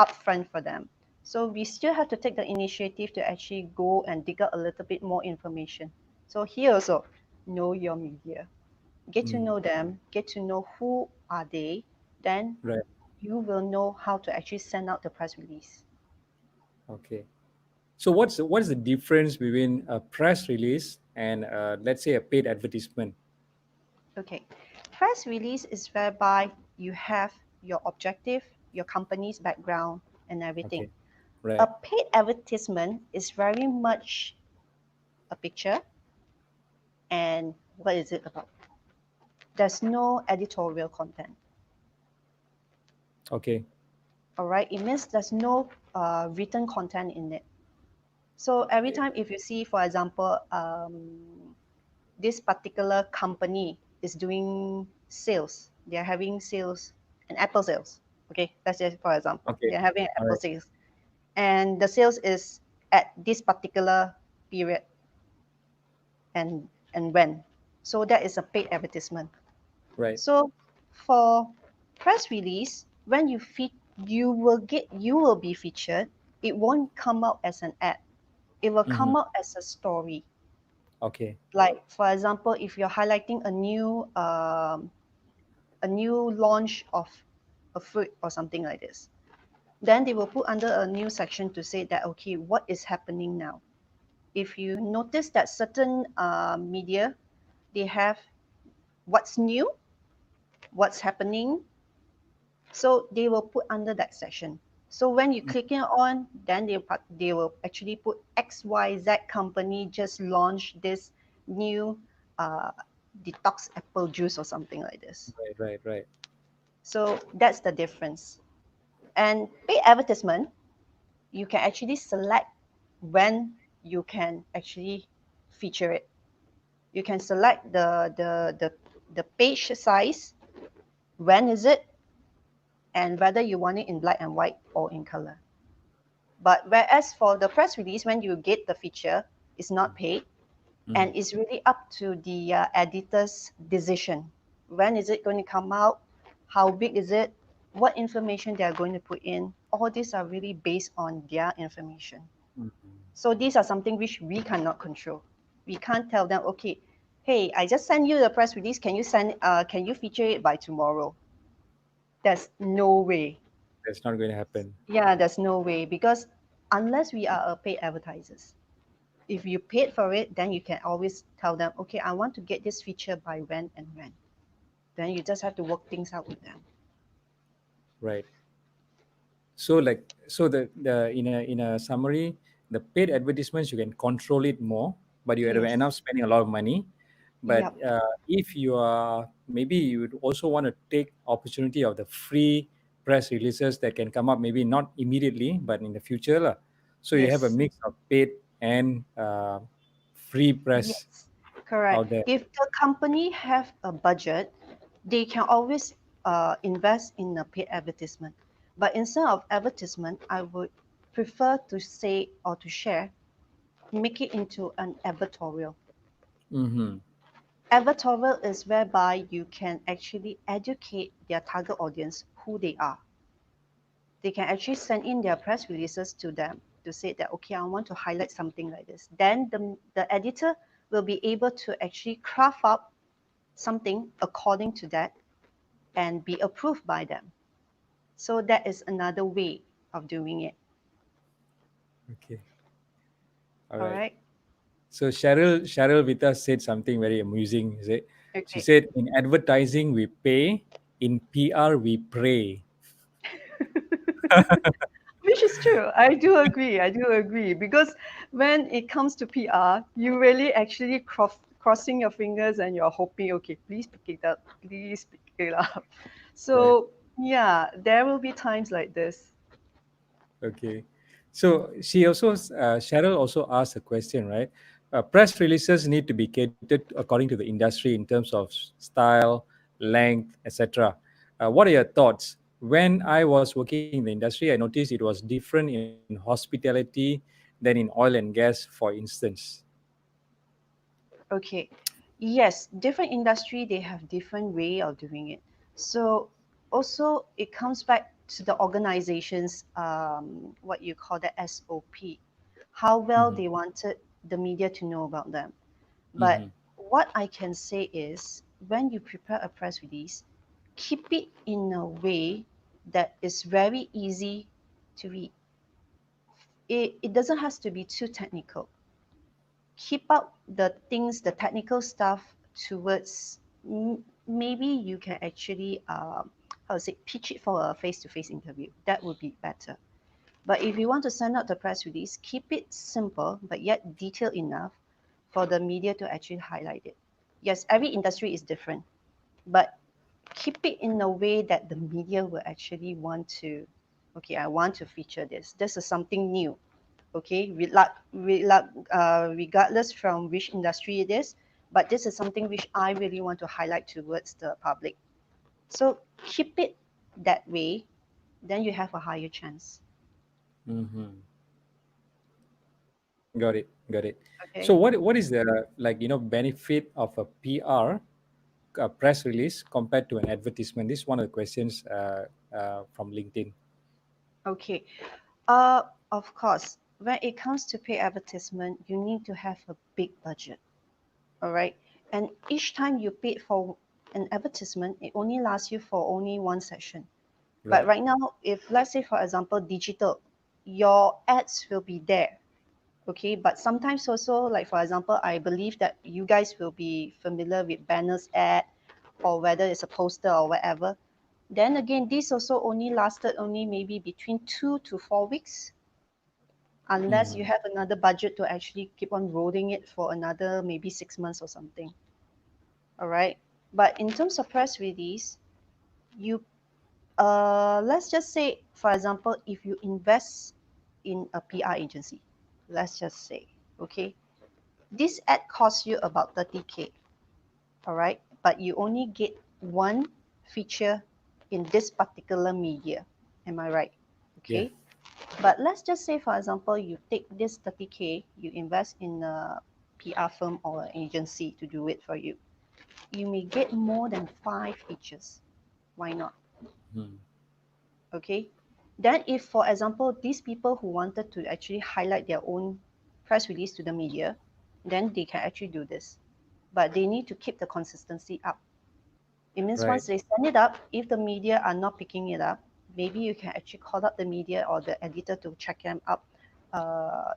Speaker 2: upfront for them. So we still have to take the initiative to actually go and dig out a little bit more information. So here also, know your media. Get to
Speaker 1: Mm.
Speaker 2: know them, get to know who are they, then
Speaker 1: Right.
Speaker 2: you will know how to actually send out the press release.
Speaker 1: Okay. So what's the difference between a press release and let's say a paid advertisement?
Speaker 2: Okay. Press release is whereby you have your objective, your company's background, and everything.
Speaker 1: Okay.
Speaker 2: A
Speaker 1: Right.
Speaker 2: paid advertisement is very much a picture, and what is it about? There's no editorial content.
Speaker 1: Okay.
Speaker 2: All right. It means there's no written content in it. So every
Speaker 1: Okay.
Speaker 2: time if you see, for example, this particular company is doing sales, they're having sales and Apple sales. Okay, let's say for example,
Speaker 1: Okay.
Speaker 2: they're having
Speaker 1: All
Speaker 2: Apple
Speaker 1: right.
Speaker 2: sales, and the sales is at this particular period, and when. So that is a paid advertisement.
Speaker 1: Right.
Speaker 2: So for press release, when you will be featured. It won't come out as an ad. It will
Speaker 1: Mm-hmm.
Speaker 2: come out as a story.
Speaker 1: Okay.
Speaker 2: Like for example, if you're highlighting a new launch of a fruit or something like this, then they will put under a new section to say that okay, what is happening now. If you notice that certain media, they have what's new, what's happening, so they will put under that section. So when you click it on, then they will actually put XYZ company just launched this new uh, detox apple juice or something like this.
Speaker 1: Right. Right. Right.
Speaker 2: So that's the difference. And paid advertisement, you can actually select when you can actually feature it. You can select the page size. When is it? and whether you want it in black and white or in color. But whereas for the press release, when you get the feature, it's not paid,
Speaker 1: Mm.
Speaker 2: and it's really up to the editor's decision. When is it going to come out? How big is it? What information they are going to put in? All these are really based on their information.
Speaker 1: Mm.
Speaker 2: So these are something which we cannot control. We can't tell them, okay, hey, I just sent you the press release. Can you feature it by tomorrow? There's no way.
Speaker 1: That's not going to happen.
Speaker 2: Yeah, there's no way because unless we are a paid advertisers, if you paid for it, then you can always tell them, okay, I want to get this feature by when and when. Then you just have to work things out with them.
Speaker 1: Right. So like the in a summary, the paid advertisements you can control it more, but you have to end up
Speaker 2: Yes.
Speaker 1: spending a lot of money. But
Speaker 2: Yep.
Speaker 1: if you are maybe you would also want to take opportunity of the free press releases that can come up maybe not immediately but in the future lah. So you have a
Speaker 2: Yes.
Speaker 1: mix of paid and free press
Speaker 2: Yes. Correct.
Speaker 1: out there.
Speaker 2: If the company have a budget, they can always invest in a paid advertisement. But instead of advertisement, I would prefer to say or to share, make it into an advertorial.
Speaker 1: Mm-hmm.
Speaker 2: Advertorial is whereby you can actually educate their target audience who they are. They can actually send in their press releases to them to say that, okay, I want to highlight something like this. Then the editor will be able to actually craft up something according to that and be approved by them. So that is another way of doing it.
Speaker 1: Okay. All
Speaker 2: All
Speaker 1: right.
Speaker 2: right.
Speaker 1: So Cheryl Vita said something very amusing. She
Speaker 2: Okay.
Speaker 1: said, in advertising we pay, in PR we pray.
Speaker 2: Which is true. I do agree. I do agree. Because when it comes to PR, you really actually crossing your fingers and you're hoping, okay, please pick it up. Please pick it up.
Speaker 1: Right.
Speaker 2: So, yeah, there will be times like this.
Speaker 1: Okay. So she also Cheryl also asked a question, right? Press releases need to be catered according to the industry in terms of style, length, etc. What are your thoughts? When I was working in the industry, I noticed it was different in hospitality than in oil and gas, for instance.
Speaker 2: Okay. Yes, different industry, they have different way of doing it. So also it comes back to the organization's what you call the SOP, how well
Speaker 1: Mm-hmm.
Speaker 2: they wanted the media to know about them.
Speaker 1: Mm-hmm.
Speaker 2: But what I can say is when you prepare a press release, keep it in a way that is very easy to read. It doesn't have to be too technical. Keep up the things, the technical stuff towards maybe you can actually, how to say, pitch it for a face-to-face interview. That would be better. But if you want to send out the press release, keep it simple but yet detailed enough for the media to actually highlight it. Yes, every industry is different, but keep it in a way that the media will actually want to, okay, I want to feature this. This is something new, okay, regardless from which industry it is, but this is something which I really want to highlight towards the public. So keep it that way, then you have a higher chance.
Speaker 1: Mm-hmm. Got it. Got it. So
Speaker 2: Okay.
Speaker 1: what is the like benefit of a PR press release compared to an advertisement? This is one of the questions from LinkedIn.
Speaker 2: Okay. Of course, when it comes to pay advertisement, you need to have a big budget. All right. And each time you pay for an advertisement, it only lasts you for only one session. But
Speaker 1: Right.
Speaker 2: right now, if let's say, for example, digital, your ads will be there. Okay. But sometimes also, like for example, I believe that you guys will be familiar with banners ad or whether it's a poster or whatever. Then again, this also only lasted only maybe between 2 to 4 weeks, unless
Speaker 1: Mm-hmm.
Speaker 2: you have another budget to actually keep on rolling it for another maybe 6 months or something. All right. But in terms of press release, you let's just say, for example, if you invest in a PR agency, let's just say, okay, this ad costs you about 30K, all right, but you only get one feature in this particular media. Am I right?
Speaker 1: Yeah.
Speaker 2: Okay. But let's just say, for example, you take this 30K, you invest in a PR firm or an agency to do it for you. You may get more than 5 features. Why not?
Speaker 1: Hmm.
Speaker 2: Okay. Then, if, for example, these people who wanted to actually highlight their own press release to the media, then they can actually do this. But they need to keep the consistency up. It means
Speaker 1: Right.
Speaker 2: once they send it up, if the media are not picking it up, maybe you can actually call up the media or the editor to check them up.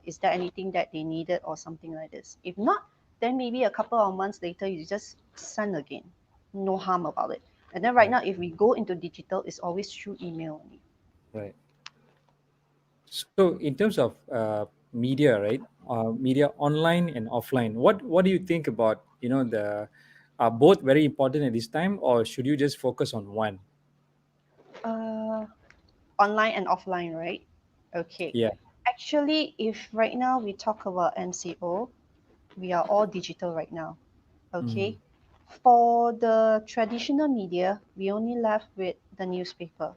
Speaker 2: Is there anything that they needed or something like this? If not, then maybe a couple of months later, you just send again. No harm about it. And then right
Speaker 1: Right.
Speaker 2: now, if we go into digital, it's always through email only.
Speaker 1: Right. So in terms of media, right? Media online and offline. What do you think about the are both very important at this time, or should you just focus on one?
Speaker 2: Uh, Online and offline, right? Okay.
Speaker 1: Yeah.
Speaker 2: Actually, if right now we talk about MCO, we are all digital right now.
Speaker 1: Mm.
Speaker 2: Okay. For the traditional media, we only left with the newspaper.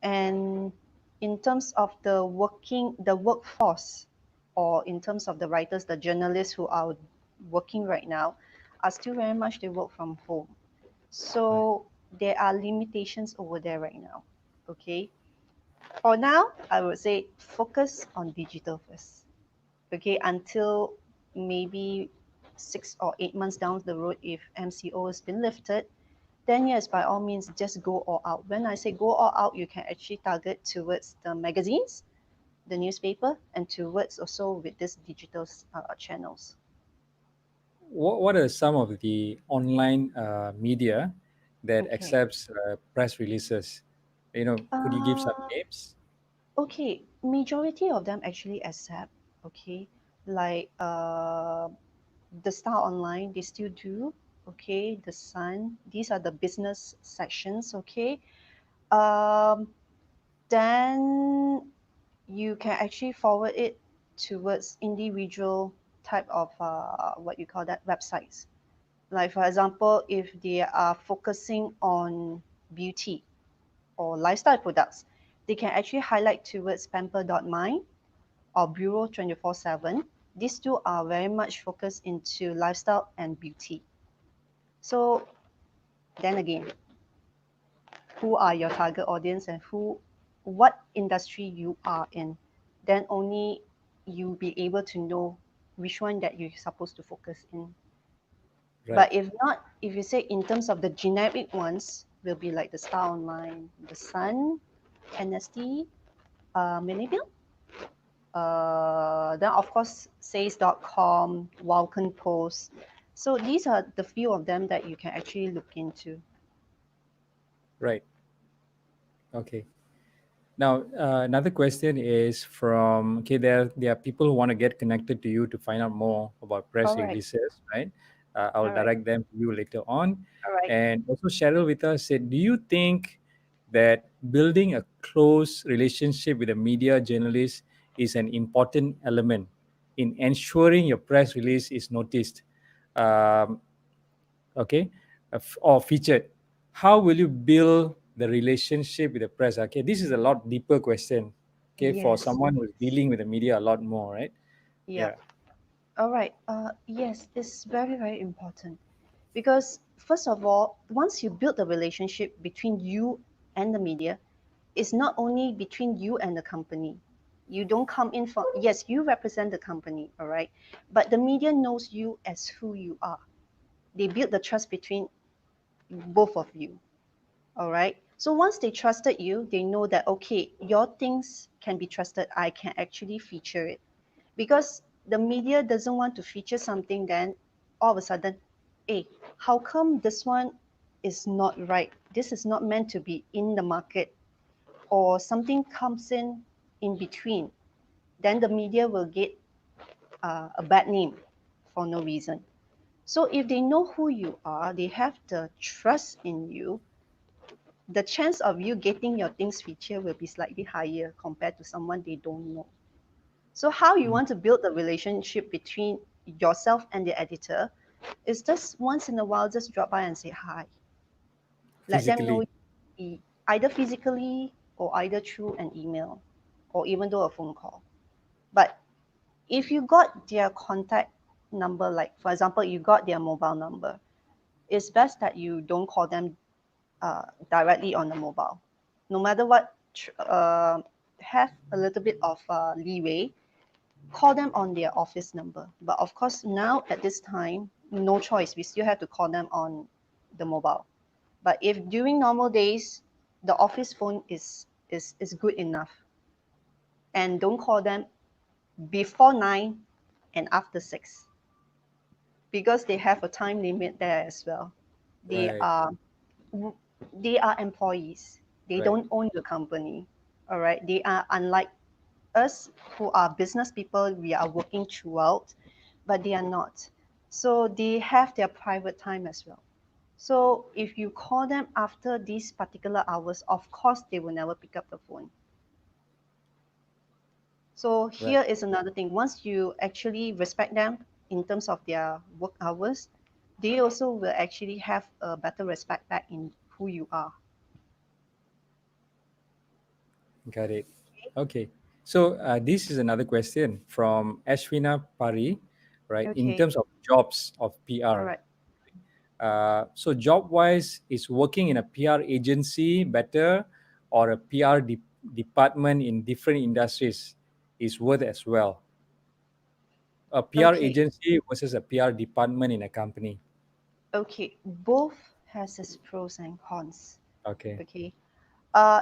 Speaker 2: And in terms of the workforce, or in terms of the writers, the journalists who are working right now, are still very much they work from home.
Speaker 1: Right.
Speaker 2: So there are limitations over there right now. Okay. For now, I would say focus on digital first. Okay, until maybe 6 or 8 months down the road, if MCO has been lifted, then yes, by all means, just go all out. When I say go all out, you can actually target towards the magazines, the newspaper, and towards also with this digital channels.
Speaker 1: What are some of the online media that
Speaker 2: Okay.
Speaker 1: accepts press releases? Could you give some
Speaker 2: Uh,
Speaker 1: names?
Speaker 2: okay. Majority of them actually accept. Okay, like the Star Online, they still do. Okay, the Sun. These are the business sections. Okay. Um, then you can actually forward it towards individual type of what you call that websites. Like for example, if they are focusing on beauty or lifestyle products, they can actually highlight towards pamper.my or bureau 24/7. These two are very much focused into lifestyle and beauty. So then again, who are your target audience and what industry you are in, then only you'll be able to know which one that you're supposed to focus in.
Speaker 1: Right.
Speaker 2: But if not, if you say in terms of the generic ones, will be like the Star Online, the Sun, NST, Millennium, then of course says.com, Vulcan Post. So these are the few of them that you can actually look into.
Speaker 1: Right. Okay. Now, another question is from okay. There are people who want to get connected to you to find out more about
Speaker 2: All
Speaker 1: press
Speaker 2: right,
Speaker 1: releases, right? I'll
Speaker 2: all right,
Speaker 1: direct them to you later on.
Speaker 2: all right.
Speaker 1: And also, Cheryl with us said, do you think that building a close relationship with a media journalist is an important element in ensuring your press release is noticed? Um, okay, or featured. How will you build the relationship with the press? Okay, this is a lot deeper question. Okay, for
Speaker 2: Yes,
Speaker 1: someone who's dealing with the media a lot more, right?
Speaker 2: yeah.
Speaker 1: Yeah.
Speaker 2: All right. Yes, it's very, very important because first of all, once you build the relationship between you and the media, it's not only between you and the company. You don't come in from, yes, you represent the company, all right, but the media knows you as who you are. They build the trust between both of you, all right. So once they trusted you, they know that okay, your things can be trusted. I can actually feature it because the media doesn't want to feature something, then all of a sudden, hey, how come this one is not right? This is not meant to be in the market, or something comes in between. Then the media will get a bad name for no reason. So if they know who you are, they have the trust in you, the chance of you getting your things featured will be slightly higher compared to someone they don't know. So how you
Speaker 1: Mm.
Speaker 2: want to build the relationship between yourself and the editor is just once in a while just drop by and say hi. Let them know
Speaker 1: Physically.
Speaker 2: either physically or either through an email or even though a phone call. But if you got their contact number, like for example, you got their mobile number, it's best that you don't call them directly on the mobile. No matter what, have a little bit of leeway, call them on their office number. But of course, now at this time, no choice. We still have to call them on the mobile. But if during normal days, the office phone is good enough, and don't call them before 9 and after 6 because they have a time limit there as well. They
Speaker 1: Right.
Speaker 2: are they are employees. They
Speaker 1: Right.
Speaker 2: don't own the company. All right. They are unlike us who are business people. We are working throughout, but they are not. So they have their private time as well. So if you call them after these particular hours, of course they will never pick up the phone. So
Speaker 1: Right.
Speaker 2: here is another thing. Once you actually respect them in terms of their work hours, they also will actually have a better respect back in who you are.
Speaker 1: Got it. Okay. So this is another question from Ashwina Pari, right? In
Speaker 2: Okay.
Speaker 1: terms of jobs of
Speaker 2: All
Speaker 1: PR.
Speaker 2: right.
Speaker 1: So job-wise, is working in a PR agency better, or a PR department in different industries is worth as well? A PR
Speaker 2: Okay.
Speaker 1: agency versus a PR department in a company.
Speaker 2: Okay. Both has its pros and cons.
Speaker 1: Okay.
Speaker 2: Okay.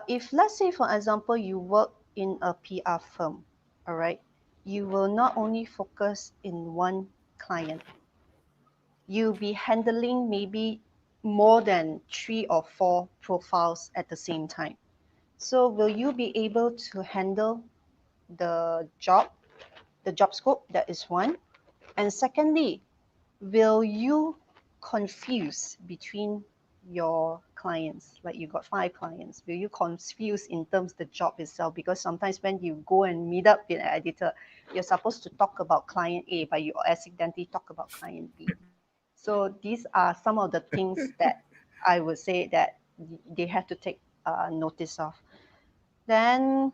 Speaker 2: If let's say for example you work in a PR firm, all right, you will not only focus in one client. You'll be handling maybe more than 3 or 4 profiles at the same time. So will you be able to handle the job scope? That is one. And secondly, will you confuse between your clients? Like you got 5 clients, will you confuse in terms of the job itself? Because sometimes when you go and meet up with an editor, you're supposed to talk about client A, but you accidentally talk about client B. So these are some of the things that I would say that they have to take notice of. Then,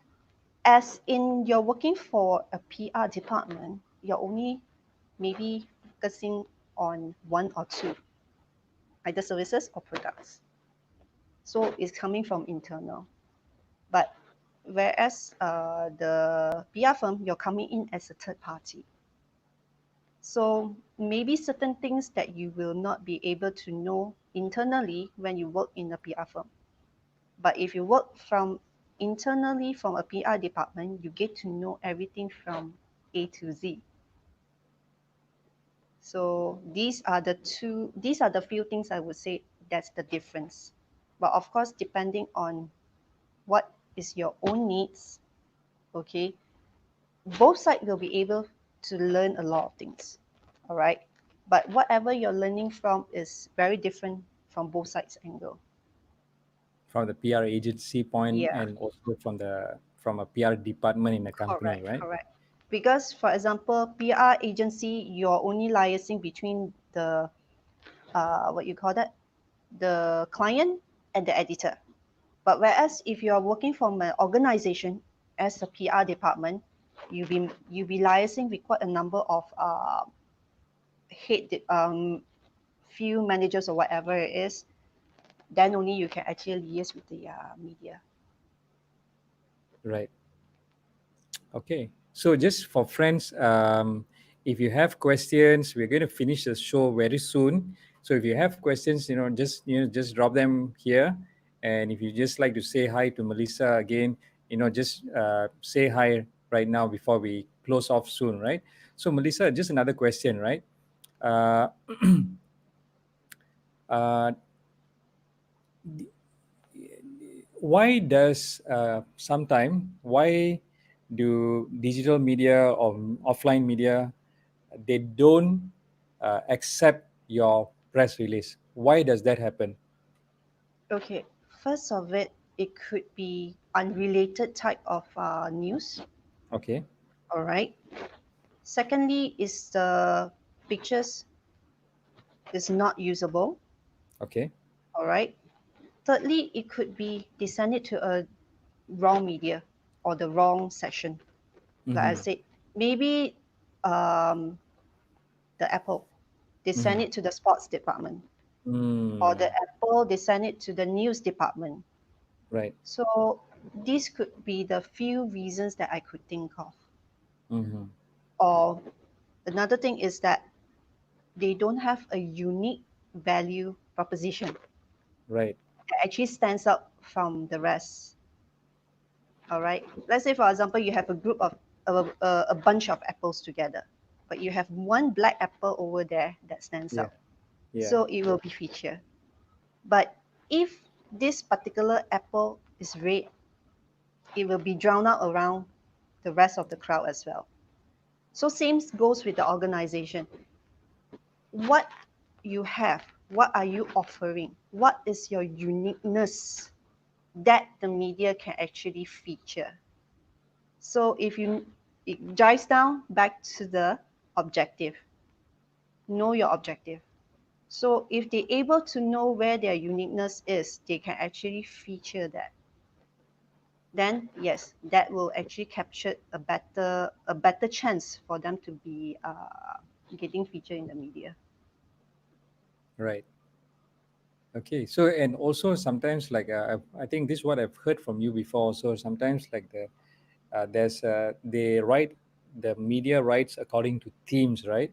Speaker 2: as in you're working for a PR department, you're only maybe focusing on one or two, either services or products. So it's coming from internal. But whereas the PR firm, you're coming in as a third party. So maybe certain things that you will not be able to know internally when you work in a PR firm. But if you work from internally from a PR department, you get to know everything from A to Z. So these are the few things I would say that's the difference. But of course, depending on what is your own needs, okay, both sides will be able to learn a lot of things. All right. But whatever you're learning from is very different from both sides angle.
Speaker 1: From the PR agency point,
Speaker 2: Yeah,
Speaker 1: and also from a PR department in a company,
Speaker 2: correct,
Speaker 1: right?
Speaker 2: correct. Because for example, PR agency, you're only liaising between the what you call that, the client and the editor. But whereas if you are working from an organization as a PR department, you be liaising with quite a number of head few managers or whatever it is, then only you can actually liaise with the media.
Speaker 1: Right. Okay. So just for friends, if you have questions, we're going to finish the show very soon. So if you have questions, just drop them here. And if you just like to say hi to Melissa again, just say hi right now before we close off soon, right? So Melissa, just another question, right? Uh, uh, why does why do digital media or offline media, they don't accept your press release? Why does that happen?
Speaker 2: Okay, first of it could be unrelated type of news.
Speaker 1: Okay.
Speaker 2: All right. Secondly, is the pictures is not usable.
Speaker 1: Okay.
Speaker 2: All right. Thirdly, it could be they send it to a wrong media or the wrong section. Like I
Speaker 1: Mm-hmm.
Speaker 2: said, maybe um, the Apple, they send
Speaker 1: Mm-hmm.
Speaker 2: it to the sports department, or the
Speaker 1: Mm.
Speaker 2: Apple, they send it to the news department.
Speaker 1: Right.
Speaker 2: So these could be the few reasons that I could think of.
Speaker 1: Mm-hmm.
Speaker 2: Or another thing is that they don't have a unique value proposition
Speaker 1: Right.
Speaker 2: that actually stands out from the rest. All right. Let's say, for example, you have a group of a bunch of apples together, but you have one black apple over there that stands
Speaker 1: Yeah.
Speaker 2: out.
Speaker 1: Yeah.
Speaker 2: So it will be featured. But if this particular apple is red, it will be drowned out around the rest of the crowd as well. So same goes with the organization. What you have, what are you offering? What is your uniqueness that the media can actually feature? So if you it dives down back to the objective, know your objective. So if they're able to know where their uniqueness is, they can actually feature that. Then yes, that will actually capture a better chance for them to be getting featured in the media.
Speaker 1: Right. Okay. So and also sometimes like I think this is what I've heard from you before. So sometimes like there's they write the media writes according to themes, right?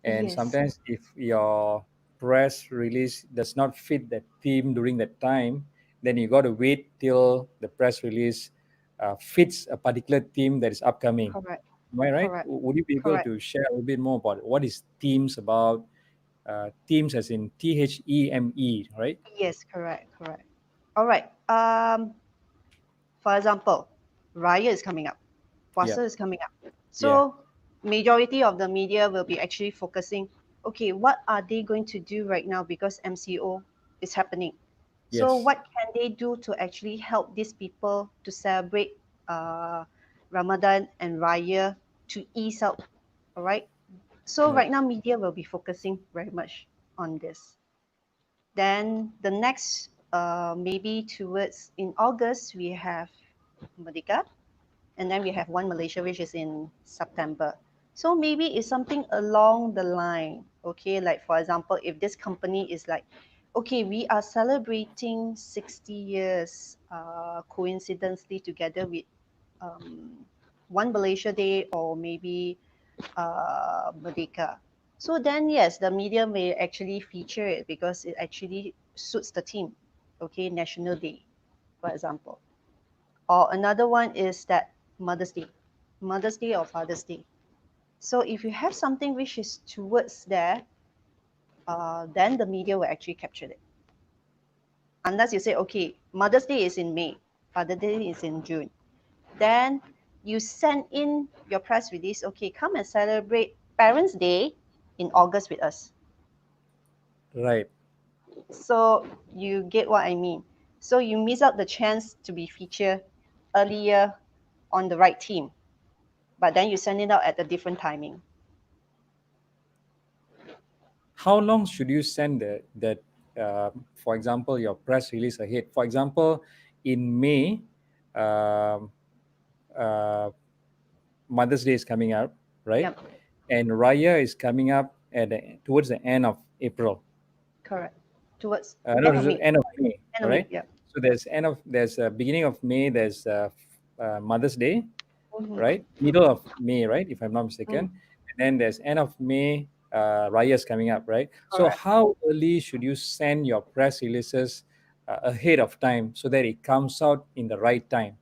Speaker 1: And
Speaker 2: Yes,
Speaker 1: sometimes if your press release does not fit that theme during that time, then you got to wait till the press release fits a particular theme that is upcoming.
Speaker 2: correct,
Speaker 1: Am I right?
Speaker 2: correct,
Speaker 1: Would you be able
Speaker 2: correct.
Speaker 1: to share a little bit more about what is themes about? Themes as in THEME, right?
Speaker 2: Yes, correct, correct. All right. For example, Raya is coming up.
Speaker 1: Yeah,
Speaker 2: Puasa is coming up.
Speaker 1: yeah,
Speaker 2: So majority of the media will be actually focusing, okay, what are they going to do right now because MCO is happening? So
Speaker 1: yes,
Speaker 2: what can they do to actually help these people to celebrate Ramadan and Raya to ease out? All right. So
Speaker 1: right,
Speaker 2: right now media will be focusing very much on this. Then the next, maybe towards in August, we have Merdeka, and then we have one Malaysia, which is in September. So maybe it's something along the line, okay? Like for example, if this company is like, okay, we are celebrating 60 years, coincidentally together with um, one Malaysia Day or maybe Merdeka. So then, yes, the media may actually feature it because it actually suits the theme. Okay, National Day, for example. Or another one is that Mother's Day or Father's Day. So if you have something which is towards there, then the media will actually capture it. Unless you say, okay, Mother's Day is in May, Father's Day is in June. Then you send in your press release, okay, come and celebrate Parents' Day in August with us.
Speaker 1: right.
Speaker 2: So you get what I mean. So you miss out the chance to be featured earlier on the right team, but then you send it out at a different timing.
Speaker 1: How long should you send for example, your press release ahead? For example, in May, um, uh, Mother's Day is coming up, right?
Speaker 2: Yep,
Speaker 1: And Raya is coming up towards the end of April.
Speaker 2: correct. Towards
Speaker 1: No,
Speaker 2: end
Speaker 1: no,
Speaker 2: of May.
Speaker 1: end of May.
Speaker 2: End
Speaker 1: All
Speaker 2: of May,
Speaker 1: right.
Speaker 2: yep.
Speaker 1: So there's a beginning of May. There's Mother's Day,
Speaker 2: Mm-hmm.
Speaker 1: right? Middle of May, right? If I'm not
Speaker 2: Mm,
Speaker 1: mistaken. And then there's end of May. Raya's coming up, right? So
Speaker 2: correct.
Speaker 1: how early should you send your press releases ahead of time so that it comes out in the right time?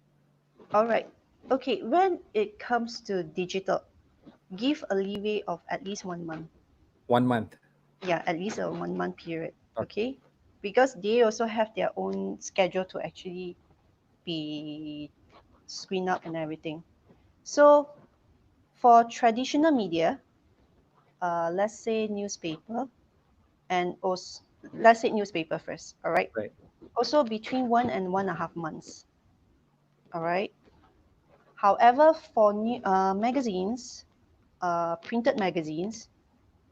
Speaker 2: All right. Okay, when it comes to digital, give a leeway of at least 1 month.
Speaker 1: 1 month.
Speaker 2: Yeah, at least a 1 month period.
Speaker 1: Okay.
Speaker 2: Okay, because they also have their own schedule to actually be screened up and everything. So for traditional media, let's say newspaper, and also let's say newspaper first. All right.
Speaker 1: Right.
Speaker 2: Also between 1 and 1.5 months. All right. However, for magazines, printed magazines,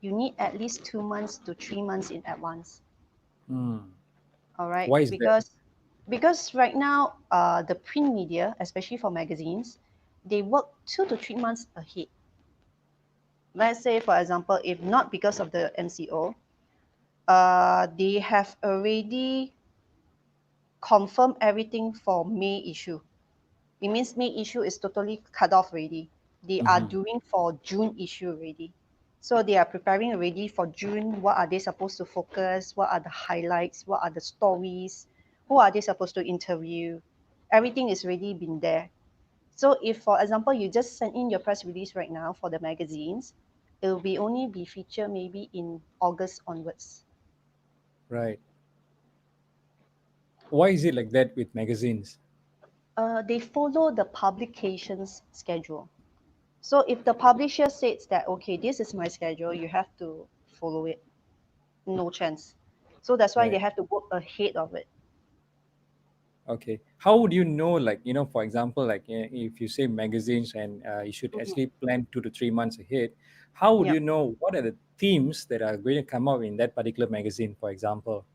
Speaker 2: you need at least 2 months to 3 months in advance.
Speaker 1: Hmm.
Speaker 2: All right,
Speaker 1: Why is that?
Speaker 2: because right now, the print media, especially for magazines, they work 2 to 3 months ahead. Let's say, for example, if not because of the MCO, they have already confirmed everything for May issue. It means May issue is totally cut off already. They are
Speaker 1: Mm-hmm.
Speaker 2: doing for June issue already. So they are preparing already for June. What are they supposed to focus? What are the highlights? What are the stories? Who are they supposed to interview? Everything is already been there. So if, for example, you just send in your press release right now for the magazines, it will be only be featured maybe in August onwards.
Speaker 1: Right. Why is it like that with magazines?
Speaker 2: They follow the publication's schedule. So if the publisher says that, okay, this is my schedule, you have to follow it. No chance. So that's why they
Speaker 1: Right.
Speaker 2: have to work ahead of it.
Speaker 1: Okay. How would you know, like, for example, like if you say magazines and you should
Speaker 2: Mhm.
Speaker 1: actually plan 2 to 3 months ahead, how would you
Speaker 2: Yep.
Speaker 1: know what are the themes that are going to come out in that particular magazine, for example?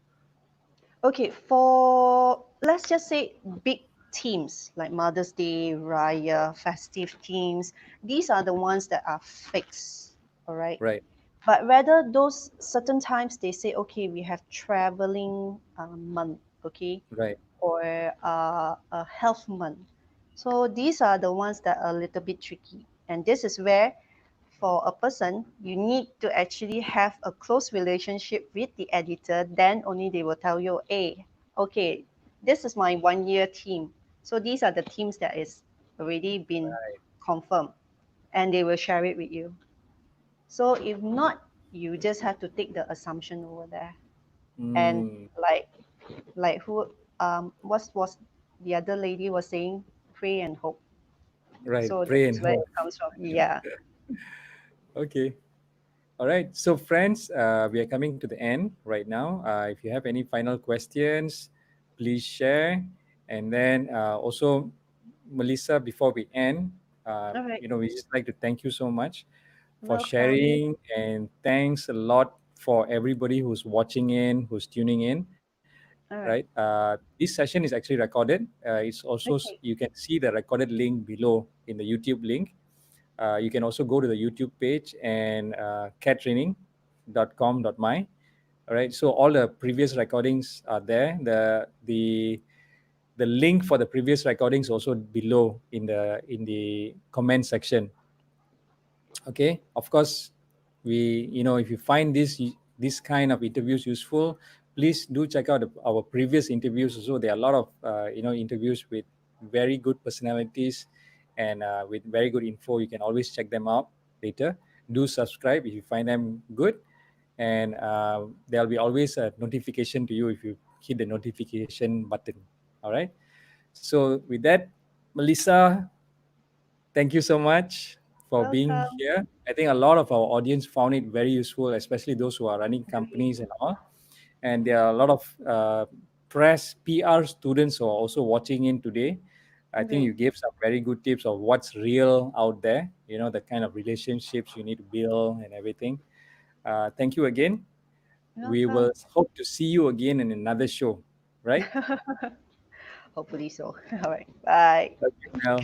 Speaker 2: Okay, for let's just say big teams like Mother's Day, Raya, festive teams, these are the ones that are fixed. All right.
Speaker 1: Right.
Speaker 2: But rather those certain times they say, okay, we have traveling month, okay,
Speaker 1: Right.
Speaker 2: or a health month. So these are the ones that are a little bit tricky. And this is where, for a person, you need to actually have a close relationship with the editor. Then only they will tell you, hey, okay, this is my 1 year team. So these are the teams that is already been confirmed, and they will share it with you. So if not, you just have to take the assumption over there. And
Speaker 1: Mm,
Speaker 2: like who what was the other lady was saying, pray and hope.
Speaker 1: right.
Speaker 2: So that
Speaker 1: Pray and
Speaker 2: is where
Speaker 1: hope.
Speaker 2: it comes from. Yeah.
Speaker 1: Okay. All right. So, friends, we are coming to the end right now. If you have any final questions, please share. And then also, Melissa, before we end,
Speaker 2: All right.
Speaker 1: we just like to thank you so much for
Speaker 2: Welcome.
Speaker 1: sharing. And thanks a lot for everybody who's watching in, who's tuning in.
Speaker 2: All
Speaker 1: Right.
Speaker 2: right.
Speaker 1: This session is actually recorded. It's also,
Speaker 2: Okay.
Speaker 1: you can see the recorded link below in the YouTube link. You can also go to the YouTube page and cattraining.com.my. All right. So all the previous recordings are there. The link for the previous recordings also below in the comment section. Okay. Of course, if you find this kind of interviews useful, please do check out our previous interviews. Also, there are a lot of interviews with very good personalities and with very good info. You can always check them out later. Do subscribe if you find them good, and there'll be always a notification to you if you hit the notification button. All right. So with that, Melissa, thank you so much for being
Speaker 2: Welcome.
Speaker 1: here. I think a lot of our audience found it very useful, especially those who are running
Speaker 2: Great.
Speaker 1: companies and all. And there are a lot of press PR students who are also watching in today. I think
Speaker 2: Great.
Speaker 1: you gave some very good tips of what's real out there, the kind of relationships you need to build and everything. Thank you again. We will
Speaker 2: Welcome.
Speaker 1: hope to see you again in another show, right?
Speaker 2: Hopefully so. All right. Bye.
Speaker 1: Okay, Mel.